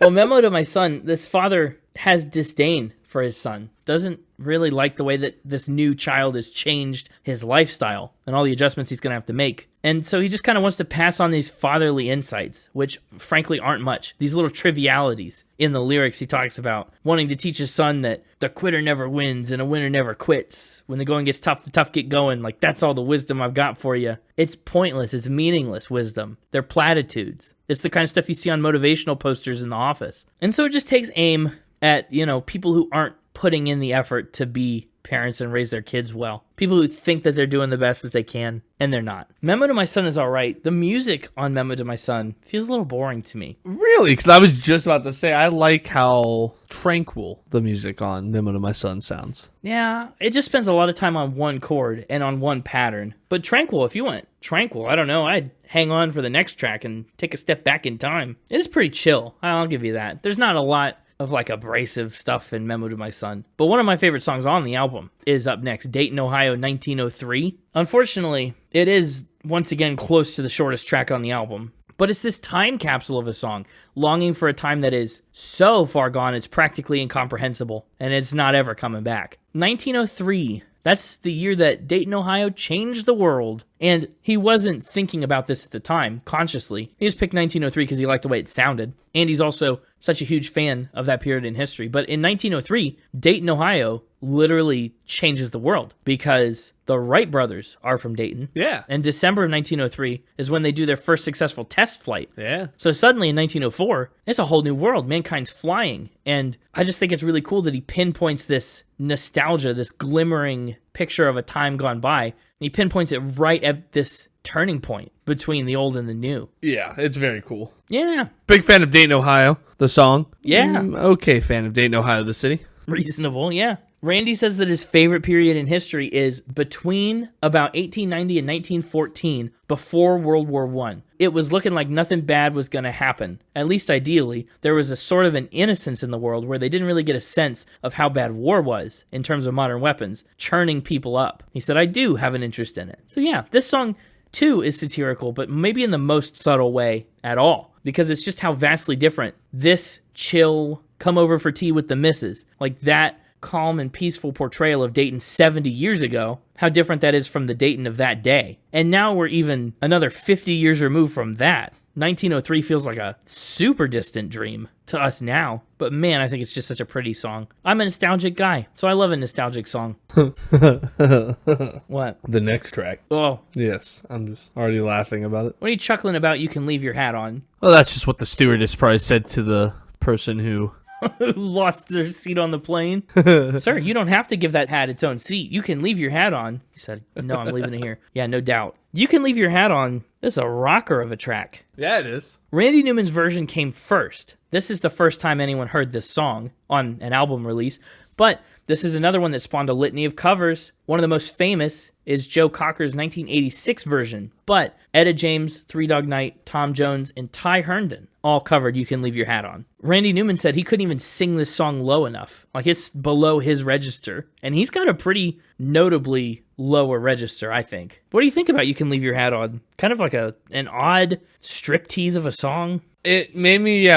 [SPEAKER 1] Well, Memo To My Son, this father has disdain for his son. Doesn't really like the way that this new child has changed his lifestyle and all the adjustments he's going to have to make. And so he just kind of wants to pass on these fatherly insights, which frankly aren't much. These little trivialities in the lyrics he talks about, wanting to teach his son that the quitter never wins and a winner never quits. When the going gets tough, the tough get going. Like, that's all the wisdom I've got for you. It's pointless. It's meaningless wisdom. They're platitudes. It's the kind of stuff you see on motivational posters in the office. And so it just takes aim at, people who aren't putting in the effort to be parents and raise their kids well. People who think that they're doing the best that they can, and they're not. Memo To My Son is all right. The music on Memo To My Son feels a little boring to me.
[SPEAKER 3] Really? Because I was just about to say, I like how tranquil the music on Memo To My Son sounds.
[SPEAKER 1] Yeah, it just spends a lot of time on one chord and on one pattern. But tranquil, if you want tranquil, I don't know, I'd hang on for the next track and take a step back in time. It is pretty chill. I'll give you that. There's not a lot of like abrasive stuff in Memo To My Son. But one of my favorite songs on the album is up next, Dayton, Ohio, 1903. Unfortunately, it is once again close to the shortest track on the album. But it's this time capsule of a song, longing for a time that is so far gone it's practically incomprehensible, and it's not ever coming back. 1903. That's the year that Dayton, Ohio changed the world. And he wasn't thinking about this at the time, consciously. He just picked 1903 because he liked the way it sounded. And he's also such a huge fan of that period in history. But in 1903, Dayton, Ohio literally changes the world because the Wright brothers are from Dayton.
[SPEAKER 3] Yeah.
[SPEAKER 1] And December of 1903 is when they do their first successful test flight.
[SPEAKER 3] Yeah.
[SPEAKER 1] So suddenly in 1904, it's a whole new world. Mankind's flying. And I just think it's really cool that he pinpoints this nostalgia, this glimmering picture of a time gone by. And he pinpoints it right at this turning point between the old and the new.
[SPEAKER 3] Yeah, it's very cool.
[SPEAKER 1] Yeah.
[SPEAKER 3] Big fan of Dayton, Ohio, the song.
[SPEAKER 1] Yeah.
[SPEAKER 3] Okay fan of Dayton, Ohio, the city.
[SPEAKER 1] Reasonable, yeah. Randy says that his favorite period in history is between about 1890 and 1914, before World War I. It was looking like nothing bad was going to happen. At least ideally, there was a sort of an innocence in the world where they didn't really get a sense of how bad war was in terms of modern weapons, churning people up. He said, I do have an interest in it. So yeah, this song too is satirical, but maybe in the most subtle way at all, because it's just how vastly different this chill, come over for tea with the missus, like that calm and peaceful portrayal of Dayton 70 years ago, how different that is from the Dayton of that day. And now we're even another 50 years removed from that. 1903 feels like a super distant dream to us now, but man, I think it's just such a pretty song. I'm a nostalgic guy, so I love a nostalgic song. What?
[SPEAKER 3] The next track.
[SPEAKER 1] Oh,
[SPEAKER 3] Yes, I'm just already laughing about it.
[SPEAKER 1] what are you chuckling about? You can leave your hat on.
[SPEAKER 3] Well, that's just what the stewardess probably said to the person who...
[SPEAKER 1] Lost their seat on the plane. Sir, you don't have to give that hat its own seat. You can leave your hat on. He said, no, I'm leaving it here. Yeah, no doubt. You can leave your hat on. This is a rocker of a track.
[SPEAKER 3] Yeah, it is.
[SPEAKER 1] Randy Newman's version came first. This is the first time anyone heard this song on an album release, but this is another one that spawned a litany of covers. One of the most famous is Joe Cocker's 1986 version, but Etta James, Three Dog Night, Tom Jones, and Ty Herndon all covered You Can Leave Your Hat On. Randy Newman said he couldn't even sing this song low enough. Like, it's below his register, and he's got a pretty notably lower register, I think. What do you think about You Can Leave Your Hat On? Kind of like an odd striptease of a song.
[SPEAKER 3] It made me,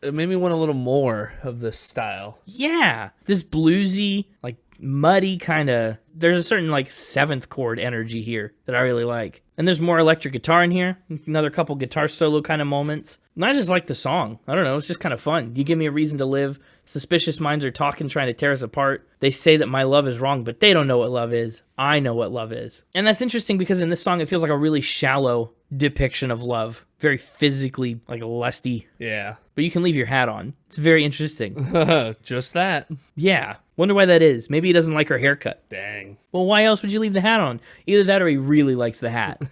[SPEAKER 3] it made me want a little more of this style.
[SPEAKER 1] Yeah, this bluesy, like muddy kind of, there's a certain like seventh chord energy here that I really like. And there's more electric guitar in here, another couple guitar solo kind of moments. And I just like the song. I don't know, it's just kind of fun. You give me a reason to live. Suspicious minds are talking, trying to tear us apart. They say that my love is wrong, but they don't know what love is. I know what love is. And that's interesting because in this song, it feels like a really shallow depiction of love. Very physically, like lusty.
[SPEAKER 3] Yeah.
[SPEAKER 1] But you can leave your hat on. It's very interesting.
[SPEAKER 3] Just that.
[SPEAKER 1] Yeah. Wonder why that is. Maybe he doesn't like her haircut.
[SPEAKER 3] Dang.
[SPEAKER 1] Well, why else would you leave the hat on? Either that or he really likes the hat.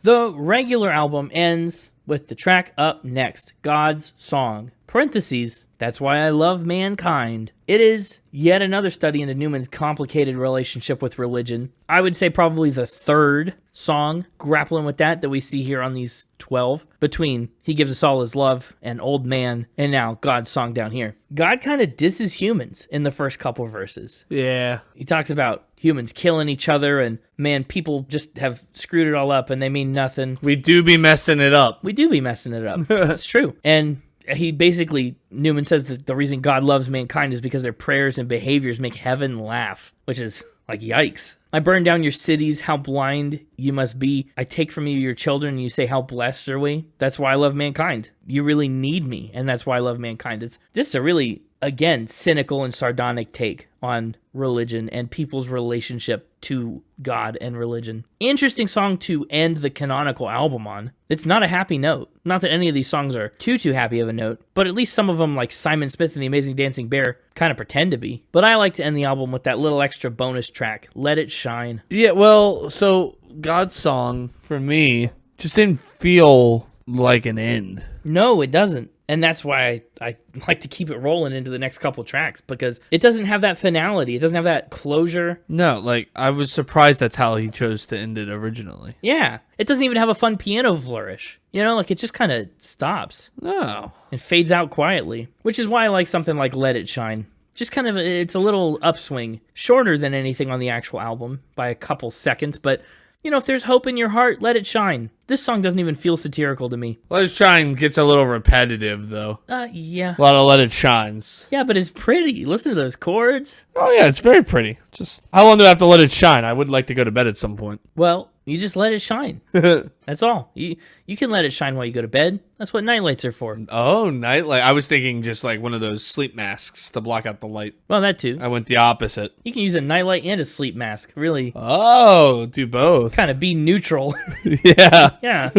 [SPEAKER 1] The regular album ends with the track up next, God's Song. Parentheses, that's why I love mankind. It is yet another study into Newman's complicated relationship with religion. I would say probably the third song grappling with that we see here on these 12, between He Gives Us All His Love and Old Man, and now God's Song down here. God kind of disses humans in the first couple verses.
[SPEAKER 3] Yeah.
[SPEAKER 1] He talks about humans killing each other, and man, people just have screwed it all up and they mean nothing.
[SPEAKER 3] We do be messing it up.
[SPEAKER 1] We do be messing it up. It's true. And he basically, Newman says that the reason God loves mankind is because their prayers and behaviors make heaven laugh, which is like, yikes. I burn down your cities, how blind you must be. I take from you your children, and you say, how blessed are we? That's why I love mankind. You really need me, and that's why I love mankind. It's just a really, again, cynical and sardonic take on religion and people's relationship to God and religion. Interesting song to end the canonical album on. It's not a happy note. Not that any of these songs are too happy of a note, but at least some of them, like Simon Smith and the Amazing Dancing Bear, kind of pretend to be. But I like to end the album with that little extra bonus track, Let It Shine.
[SPEAKER 3] Yeah, well, so God's Song, for me, just didn't feel like an end.
[SPEAKER 1] No, it doesn't. And that's why I like to keep it rolling into the next couple tracks, because it doesn't have that finality. It doesn't have that closure.
[SPEAKER 3] No, like, I was surprised that's how he chose to end it originally.
[SPEAKER 1] Yeah. It doesn't even have a fun piano flourish. You know, like, it just kind of stops.
[SPEAKER 3] No.
[SPEAKER 1] And fades out quietly, which is why I like something like Let It Shine. Just kind of, it's a little upswing. Shorter than anything on the actual album by a couple seconds, but you know, if there's hope in your heart, let it shine. This song doesn't even feel satirical to me.
[SPEAKER 3] Let It Shine gets a little repetitive, though.
[SPEAKER 1] Yeah.
[SPEAKER 3] A lot of Let It Shines.
[SPEAKER 1] Yeah, but it's pretty. Listen to those chords.
[SPEAKER 3] Oh, yeah, it's very pretty. Just, how long do I have to let it shine? I would like to go to bed at some point.
[SPEAKER 1] Well, you just let it shine. That's all. You can let it shine while you go to bed. That's what nightlights are for.
[SPEAKER 3] Oh, nightlight. I was thinking just like one of those sleep masks to block out the light.
[SPEAKER 1] Well, that too.
[SPEAKER 3] I went the opposite.
[SPEAKER 1] You can use a nightlight and a sleep mask. Really.
[SPEAKER 3] Oh, do both.
[SPEAKER 1] Kind of be neutral.
[SPEAKER 3] Yeah.
[SPEAKER 1] Yeah.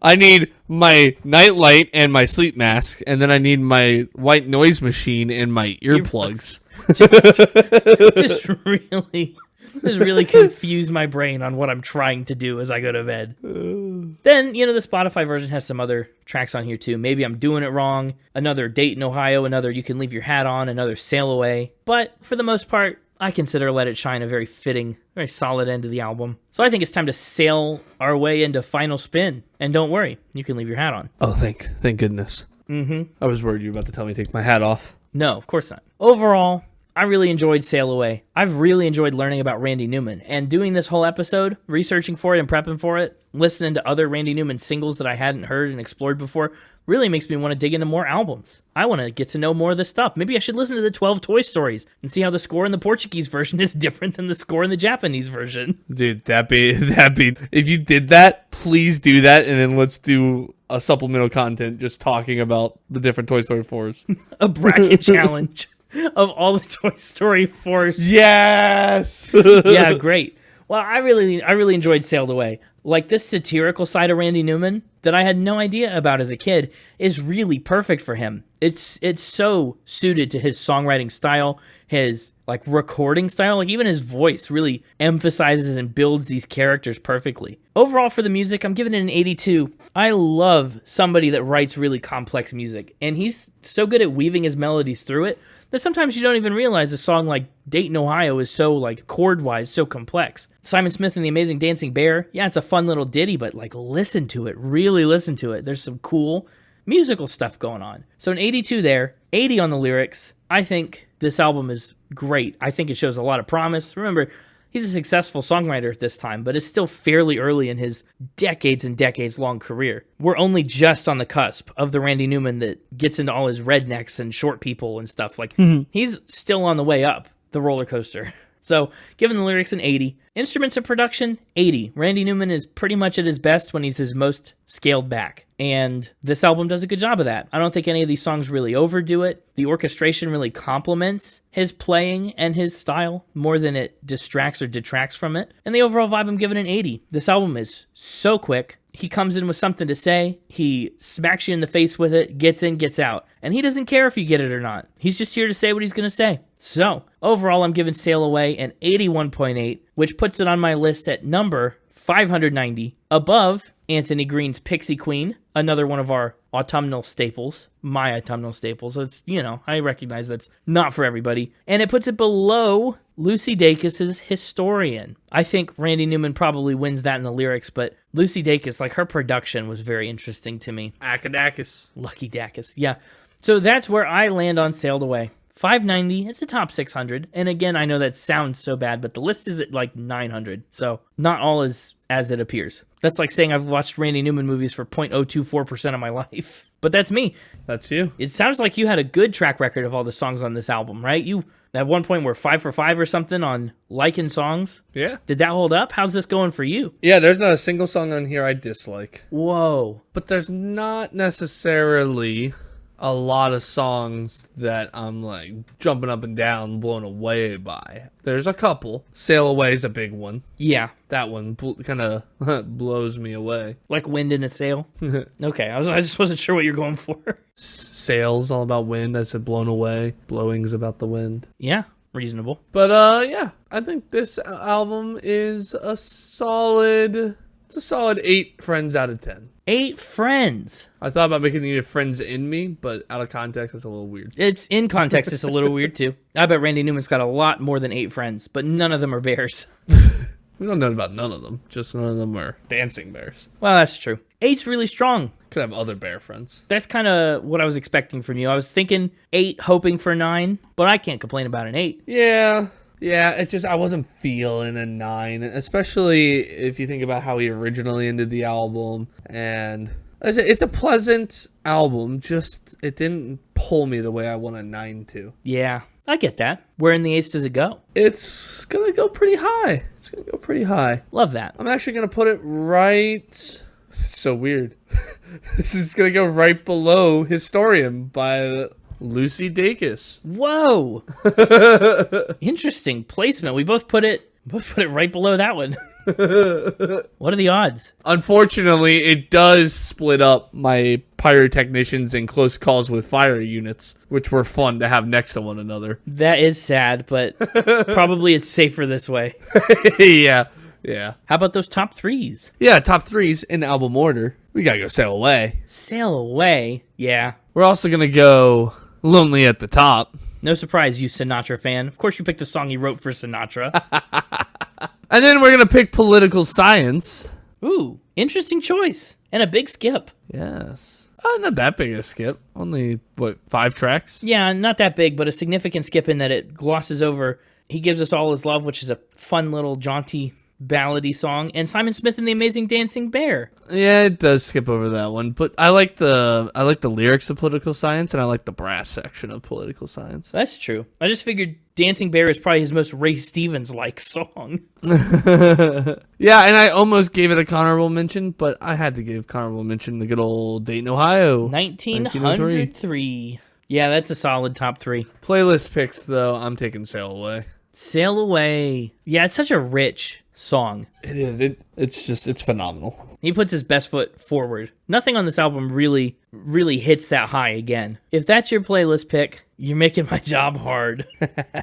[SPEAKER 3] I need my nightlight and my sleep mask, and then I need my white noise machine and my earplugs.
[SPEAKER 1] Just really confuse my brain on what I'm trying to do as I go to bed. Then, you know, the Spotify version has some other tracks on here too. Maybe I'm doing it wrong. Another Dayton, Ohio. Another You Can Leave Your Hat On. Another Sail Away. But for the most part, I consider Let It Shine a very fitting, very solid end to the album. So I think it's time to sail our way into Final Spin. And don't worry, you can leave your hat on.
[SPEAKER 3] Oh, thank goodness.
[SPEAKER 1] Mm-hmm.
[SPEAKER 3] I was worried you were about to tell me to take my hat off.
[SPEAKER 1] No, of course not. Overall, I really enjoyed Sail Away. I've really enjoyed learning about Randy Newman, and doing this whole episode, researching for it and prepping for it, listening to other Randy Newman singles that I hadn't heard and explored before, really makes me want to dig into more albums. I want to get to know more of this stuff. Maybe I should listen to the 12 Toy Stories and see how the score in the Portuguese version is different than the score in the Japanese version.
[SPEAKER 3] Dude, that'd be, if you did that, please do that, and then let's do a supplemental content just talking about the different Toy Story 4s.
[SPEAKER 1] A bracket challenge of all the Toy Story 4s.
[SPEAKER 3] Yes!
[SPEAKER 1] Yeah, great. Well, I really enjoyed Sailed Away. Like, this satirical side of Randy Newman that I had no idea about as a kid is really perfect for him. It's so suited to his songwriting style, his like recording style, like even his voice really emphasizes and builds these characters perfectly. Overall for the music, I'm giving it an 82. I love somebody that writes really complex music, and he's so good at weaving his melodies through it that sometimes you don't even realize a song like Dayton, Ohio is so like chord-wise so complex. Simon Smith and the Amazing Dancing Bear, yeah, it's a fun little ditty, but like listen to it, really listen to it. There's some cool musical stuff going on. So an 82 there, 80 on the lyrics. I think this album is great. I think it shows a lot of promise. Remember, He's a successful songwriter at this time, but is still fairly early in his decades and decades long career. We're only just on the cusp of the Randy Newman that gets into all his rednecks and short people and stuff. Like, he's still on the way up the roller coaster. So, given the lyrics, an 80. Instruments and production, 80. Randy Newman is pretty much at his best when he's his most scaled back. And this album does a good job of that. I don't think any of these songs really overdo it. The orchestration really complements his playing and his style more than it distracts or detracts from it. And the overall vibe, I'm giving an 80. This album is so quick. He comes in with something to say, he smacks you in the face with it, gets in, gets out. And he doesn't care if you get it or not. He's just here to say what he's going to say. So, overall, I'm giving Sail Away an 81.8, which puts it on my list at number 590, above Anthony Green's Pixie Queen, another one of our autumnal staples, my autumnal staples. It's, I recognize that's not for everybody. And it puts it below Lucy Dacus's Historian. I think Randy Newman probably wins that in the lyrics, but Lucy Dacus, like, her production was very interesting to me.
[SPEAKER 3] Acadacus.
[SPEAKER 1] Lucky Dacus, yeah. So that's where I land on Sailed Away. 590, it's a top 600. And again, I know that sounds so bad, but the list is at like 900. So not all is as it appears. That's like saying I've watched Randy Newman movies for 0.024% of my life. But that's me.
[SPEAKER 3] That's you.
[SPEAKER 1] It sounds like you had a good track record of all the songs on this album, right? You, at one point, were 5 for 5 or something on liking songs.
[SPEAKER 3] Yeah.
[SPEAKER 1] Did that hold up? How's this going for you?
[SPEAKER 3] Yeah, there's not a single song on here I dislike.
[SPEAKER 1] Whoa.
[SPEAKER 3] But there's not necessarily a lot of songs that I'm like jumping up and down, blown away by. There's a couple. Sail Away is a big one.
[SPEAKER 1] Yeah.
[SPEAKER 3] That one kind of blows me away.
[SPEAKER 1] Like wind in a sail? Okay, I just wasn't sure what you're going for.
[SPEAKER 3] Sail's all about wind. I said blown away. Blowing's about the wind.
[SPEAKER 1] Yeah, reasonable.
[SPEAKER 3] But yeah, I think this album is a solid 8 friends out of 10.
[SPEAKER 1] 8 friends.
[SPEAKER 3] I thought about making it friends in me, but out of context, it's a little weird.
[SPEAKER 1] It's in context, it's a little weird too. I bet Randy Newman's got a lot more than 8 friends, but none of them are bears.
[SPEAKER 3] We don't know about none of them. Just none of them are dancing bears.
[SPEAKER 1] Well, that's true. 8's really strong.
[SPEAKER 3] Could have other bear friends.
[SPEAKER 1] That's kind of what I was expecting from you. I was thinking 8, hoping for 9, but I can't complain about an 8.
[SPEAKER 3] Yeah, it's just I wasn't feeling a 9, especially if you think about how he originally ended the album. And it's a pleasant album, just it didn't pull me the way I want a 9 to.
[SPEAKER 1] Yeah, I get that. Where in the 8s does it go?
[SPEAKER 3] It's going to go pretty high.
[SPEAKER 1] Love that.
[SPEAKER 3] I'm actually going to put it right... It's so weird. This is going to go right below Historian by Lucy Dacus.
[SPEAKER 1] Whoa. Interesting placement. We both put it right below that one. What are the odds?
[SPEAKER 3] Unfortunately, it does split up my pyrotechnicians and close calls with fire units, which were fun to have next to one another.
[SPEAKER 1] That is sad, but probably it's safer this way.
[SPEAKER 3] Yeah.
[SPEAKER 1] How about those top 3s?
[SPEAKER 3] Yeah, top 3s in album order. We gotta go Sail Away.
[SPEAKER 1] Sail Away? Yeah.
[SPEAKER 3] We're also gonna go Lonely at the top.
[SPEAKER 1] No surprise, you Sinatra fan. Of course you picked the song he wrote for Sinatra.
[SPEAKER 3] And then we're gonna pick Political Science.
[SPEAKER 1] Ooh, interesting choice. And a big skip.
[SPEAKER 3] Yes. Not that big a skip. Only, 5 tracks?
[SPEAKER 1] Yeah, not that big, but a significant skip in that it glosses over He Gives Us All His Love, which is a fun little jaunty ballady song, and Simon Smith and the Amazing Dancing Bear.
[SPEAKER 3] Yeah, it does skip over that one, but I like the lyrics of Political Science, and I like the brass section of Political Science.
[SPEAKER 1] That's true. I just figured Dancing Bear is probably his most Ray Stevens-like song.
[SPEAKER 3] Yeah, and I almost gave it a honorable mention, but I had to give honorable mention to good old Dayton, Ohio.
[SPEAKER 1] 1903. Yeah, that's a solid top 3.
[SPEAKER 3] Playlist picks, though, I'm taking Sail Away.
[SPEAKER 1] Sail Away. Yeah, it's such a rich song.
[SPEAKER 3] It is. It's phenomenal.
[SPEAKER 1] He puts his best foot forward. Nothing on this album really hits that high again. If that's your playlist pick, you're making my job hard.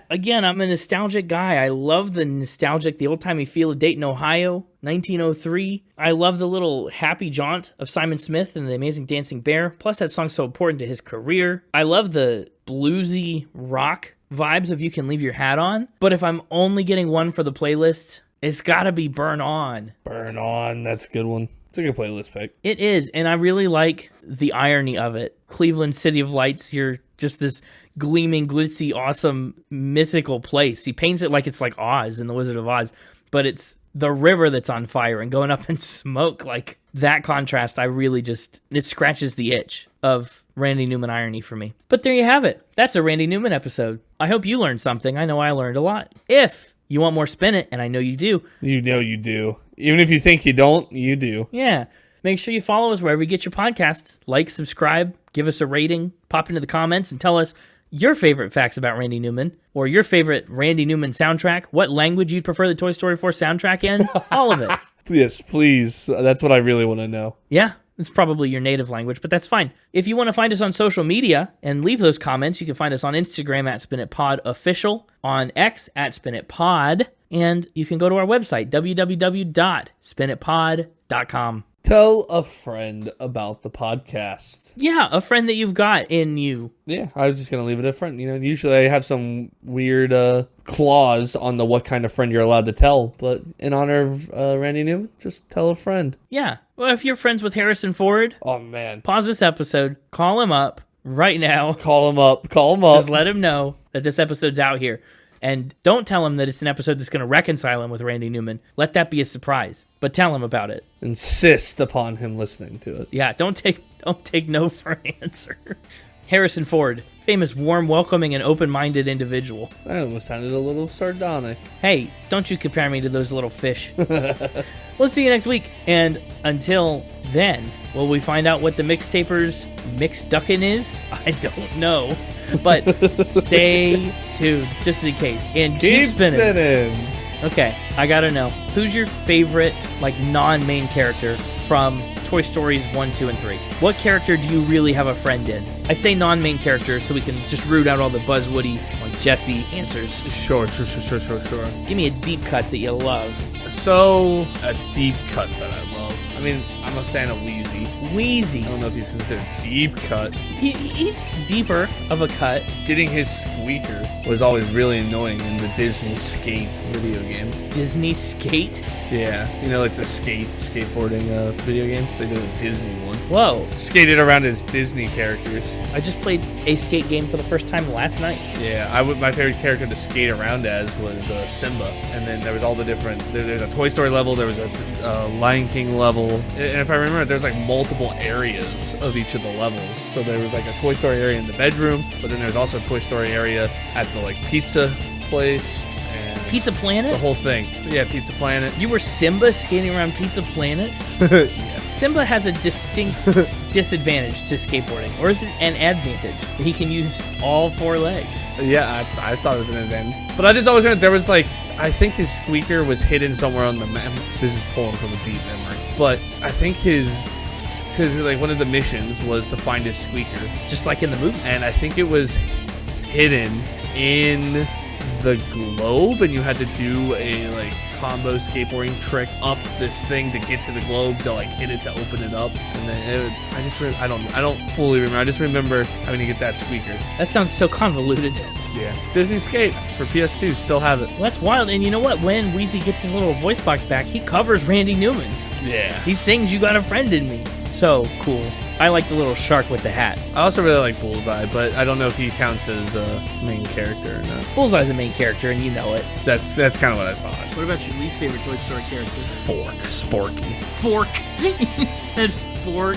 [SPEAKER 1] Again, I'm a nostalgic guy. I love the nostalgic, the old-timey feel of Dayton, Ohio, 1903. I love the little happy jaunt of Simon Smith and the Amazing Dancing Bear. Plus, that song's so important to his career. I love the bluesy rock vibes of You Can Leave Your Hat On. But if I'm only getting one for the playlist, it's gotta be Burn On.
[SPEAKER 3] Burn On, that's a good one. It's a good playlist pick.
[SPEAKER 1] It is, and I really like the irony of it. Cleveland, City of Lights, you're just this gleaming, glitzy, awesome, mythical place. He paints it like it's like Oz in The Wizard of Oz, but it's the river that's on fire and going up in smoke. Like, that contrast, it scratches the itch of Randy Newman irony for me. But there you have it. That's a Randy Newman episode. I hope you learned something. I know I learned a lot. If you want more Spin It, and I know you do.
[SPEAKER 3] You know you do. Even if you think you don't, you do.
[SPEAKER 1] Yeah. Make sure you follow us wherever you get your podcasts. Like, subscribe, give us a rating, pop into the comments, and tell us your favorite facts about Randy Newman, or your favorite Randy Newman soundtrack, what language you'd prefer the Toy Story 4 soundtrack in, all of it.
[SPEAKER 3] Yes, please. That's what I really want to know.
[SPEAKER 1] Yeah, it's probably your native language, but that's fine. If you want to find us on social media and leave those comments, you can find us on Instagram at SpinItPodOfficial, on X at SpinItPod, and you can go to our website, www.spinitpod.com.
[SPEAKER 3] Tell a friend about the podcast.
[SPEAKER 1] Yeah, a friend that you've got in you.
[SPEAKER 3] Yeah, I was just going to leave it a friend. Usually I have some weird clause on the what kind of friend you're allowed to tell, but in honor of Randy Newman, just tell a friend.
[SPEAKER 1] Yeah. Well, if you're friends with Harrison Ford,
[SPEAKER 3] oh man,
[SPEAKER 1] pause this episode, call him up right now.
[SPEAKER 3] Call him up.
[SPEAKER 1] Just let him know that this episode's out here. And don't tell him that it's an episode that's going to reconcile him with Randy Newman. Let that be a surprise. But tell him about it.
[SPEAKER 3] Insist upon him listening to it.
[SPEAKER 1] Yeah, don't take no for an answer. Harrison Ford, famous, warm, welcoming, and open-minded individual.
[SPEAKER 3] That almost sounded a little sardonic.
[SPEAKER 1] Hey, don't you compare me to those little fish. We'll see you next week. And until then, will we find out what the Mixtaper's mixduckin' is? I don't know. But stay tuned, just in case. And keep spinning. Okay, I gotta know. Who's your favorite, non-main character from Toy Stories 1, 2, and 3? What character do you really have a friend in? I say non-main character so we can just root out all the buzzwoody, Jesse answers.
[SPEAKER 3] Sure.
[SPEAKER 1] Give me a deep cut that you love.
[SPEAKER 3] So, a deep cut that I love. I mean, I'm a fan of Wheezy.
[SPEAKER 1] Wheezy.
[SPEAKER 3] I don't know if he's considered deep cut.
[SPEAKER 1] He's deeper of a cut.
[SPEAKER 3] Getting his squeaker was always really annoying in the Disney Skate video game.
[SPEAKER 1] Disney Skate?
[SPEAKER 3] Yeah. The skateboarding video games? They did a Disney one.
[SPEAKER 1] Whoa.
[SPEAKER 3] Skated around as Disney characters.
[SPEAKER 1] I just played a skate game for the first time last night.
[SPEAKER 3] Yeah, my favorite character to skate around as was Simba. And then there was all the different... There's a Toy Story level, there was a Lion King level. And if I remember, there's multiple areas of each of the levels. So there was a Toy Story area in the bedroom, but then there's also a Toy Story area at the pizza place.
[SPEAKER 1] Pizza Planet?
[SPEAKER 3] The whole thing. Yeah, Pizza Planet.
[SPEAKER 1] You were Simba skating around Pizza Planet?
[SPEAKER 3] Yeah.
[SPEAKER 1] Simba has a distinct disadvantage to skateboarding, or is it an advantage? He can use all four legs.
[SPEAKER 3] Yeah, I thought it was an advantage. But I just always remember there was I think his squeaker was hidden somewhere on the map. This is pulling from a deep memory. But I think because one of the missions was to find his squeaker.
[SPEAKER 1] Just like in the movie.
[SPEAKER 3] And I think it was hidden in the globe, and you had to do a combo skateboarding trick up this thing to get to the globe to hit it to open it up, and then I don't fully remember. I just remember having to get that squeaker.
[SPEAKER 1] That sounds so convoluted.
[SPEAKER 3] Yeah, Disney Skate for PS2 still have it.
[SPEAKER 1] Well, that's wild. And you know what? When Wheezy gets his little voice box back, he covers Randy Newman.
[SPEAKER 3] Yeah,
[SPEAKER 1] he sings "You Got a Friend in Me." So cool. I like the little shark with the hat.
[SPEAKER 3] I also really like Bullseye, but I don't know if he counts as a main character or not.
[SPEAKER 1] Bullseye's a main character, and you know it.
[SPEAKER 3] That's kind of what I thought.
[SPEAKER 1] What about your least favorite Toy Story character?
[SPEAKER 3] Fork. Sporky.
[SPEAKER 1] Fork. You said fork.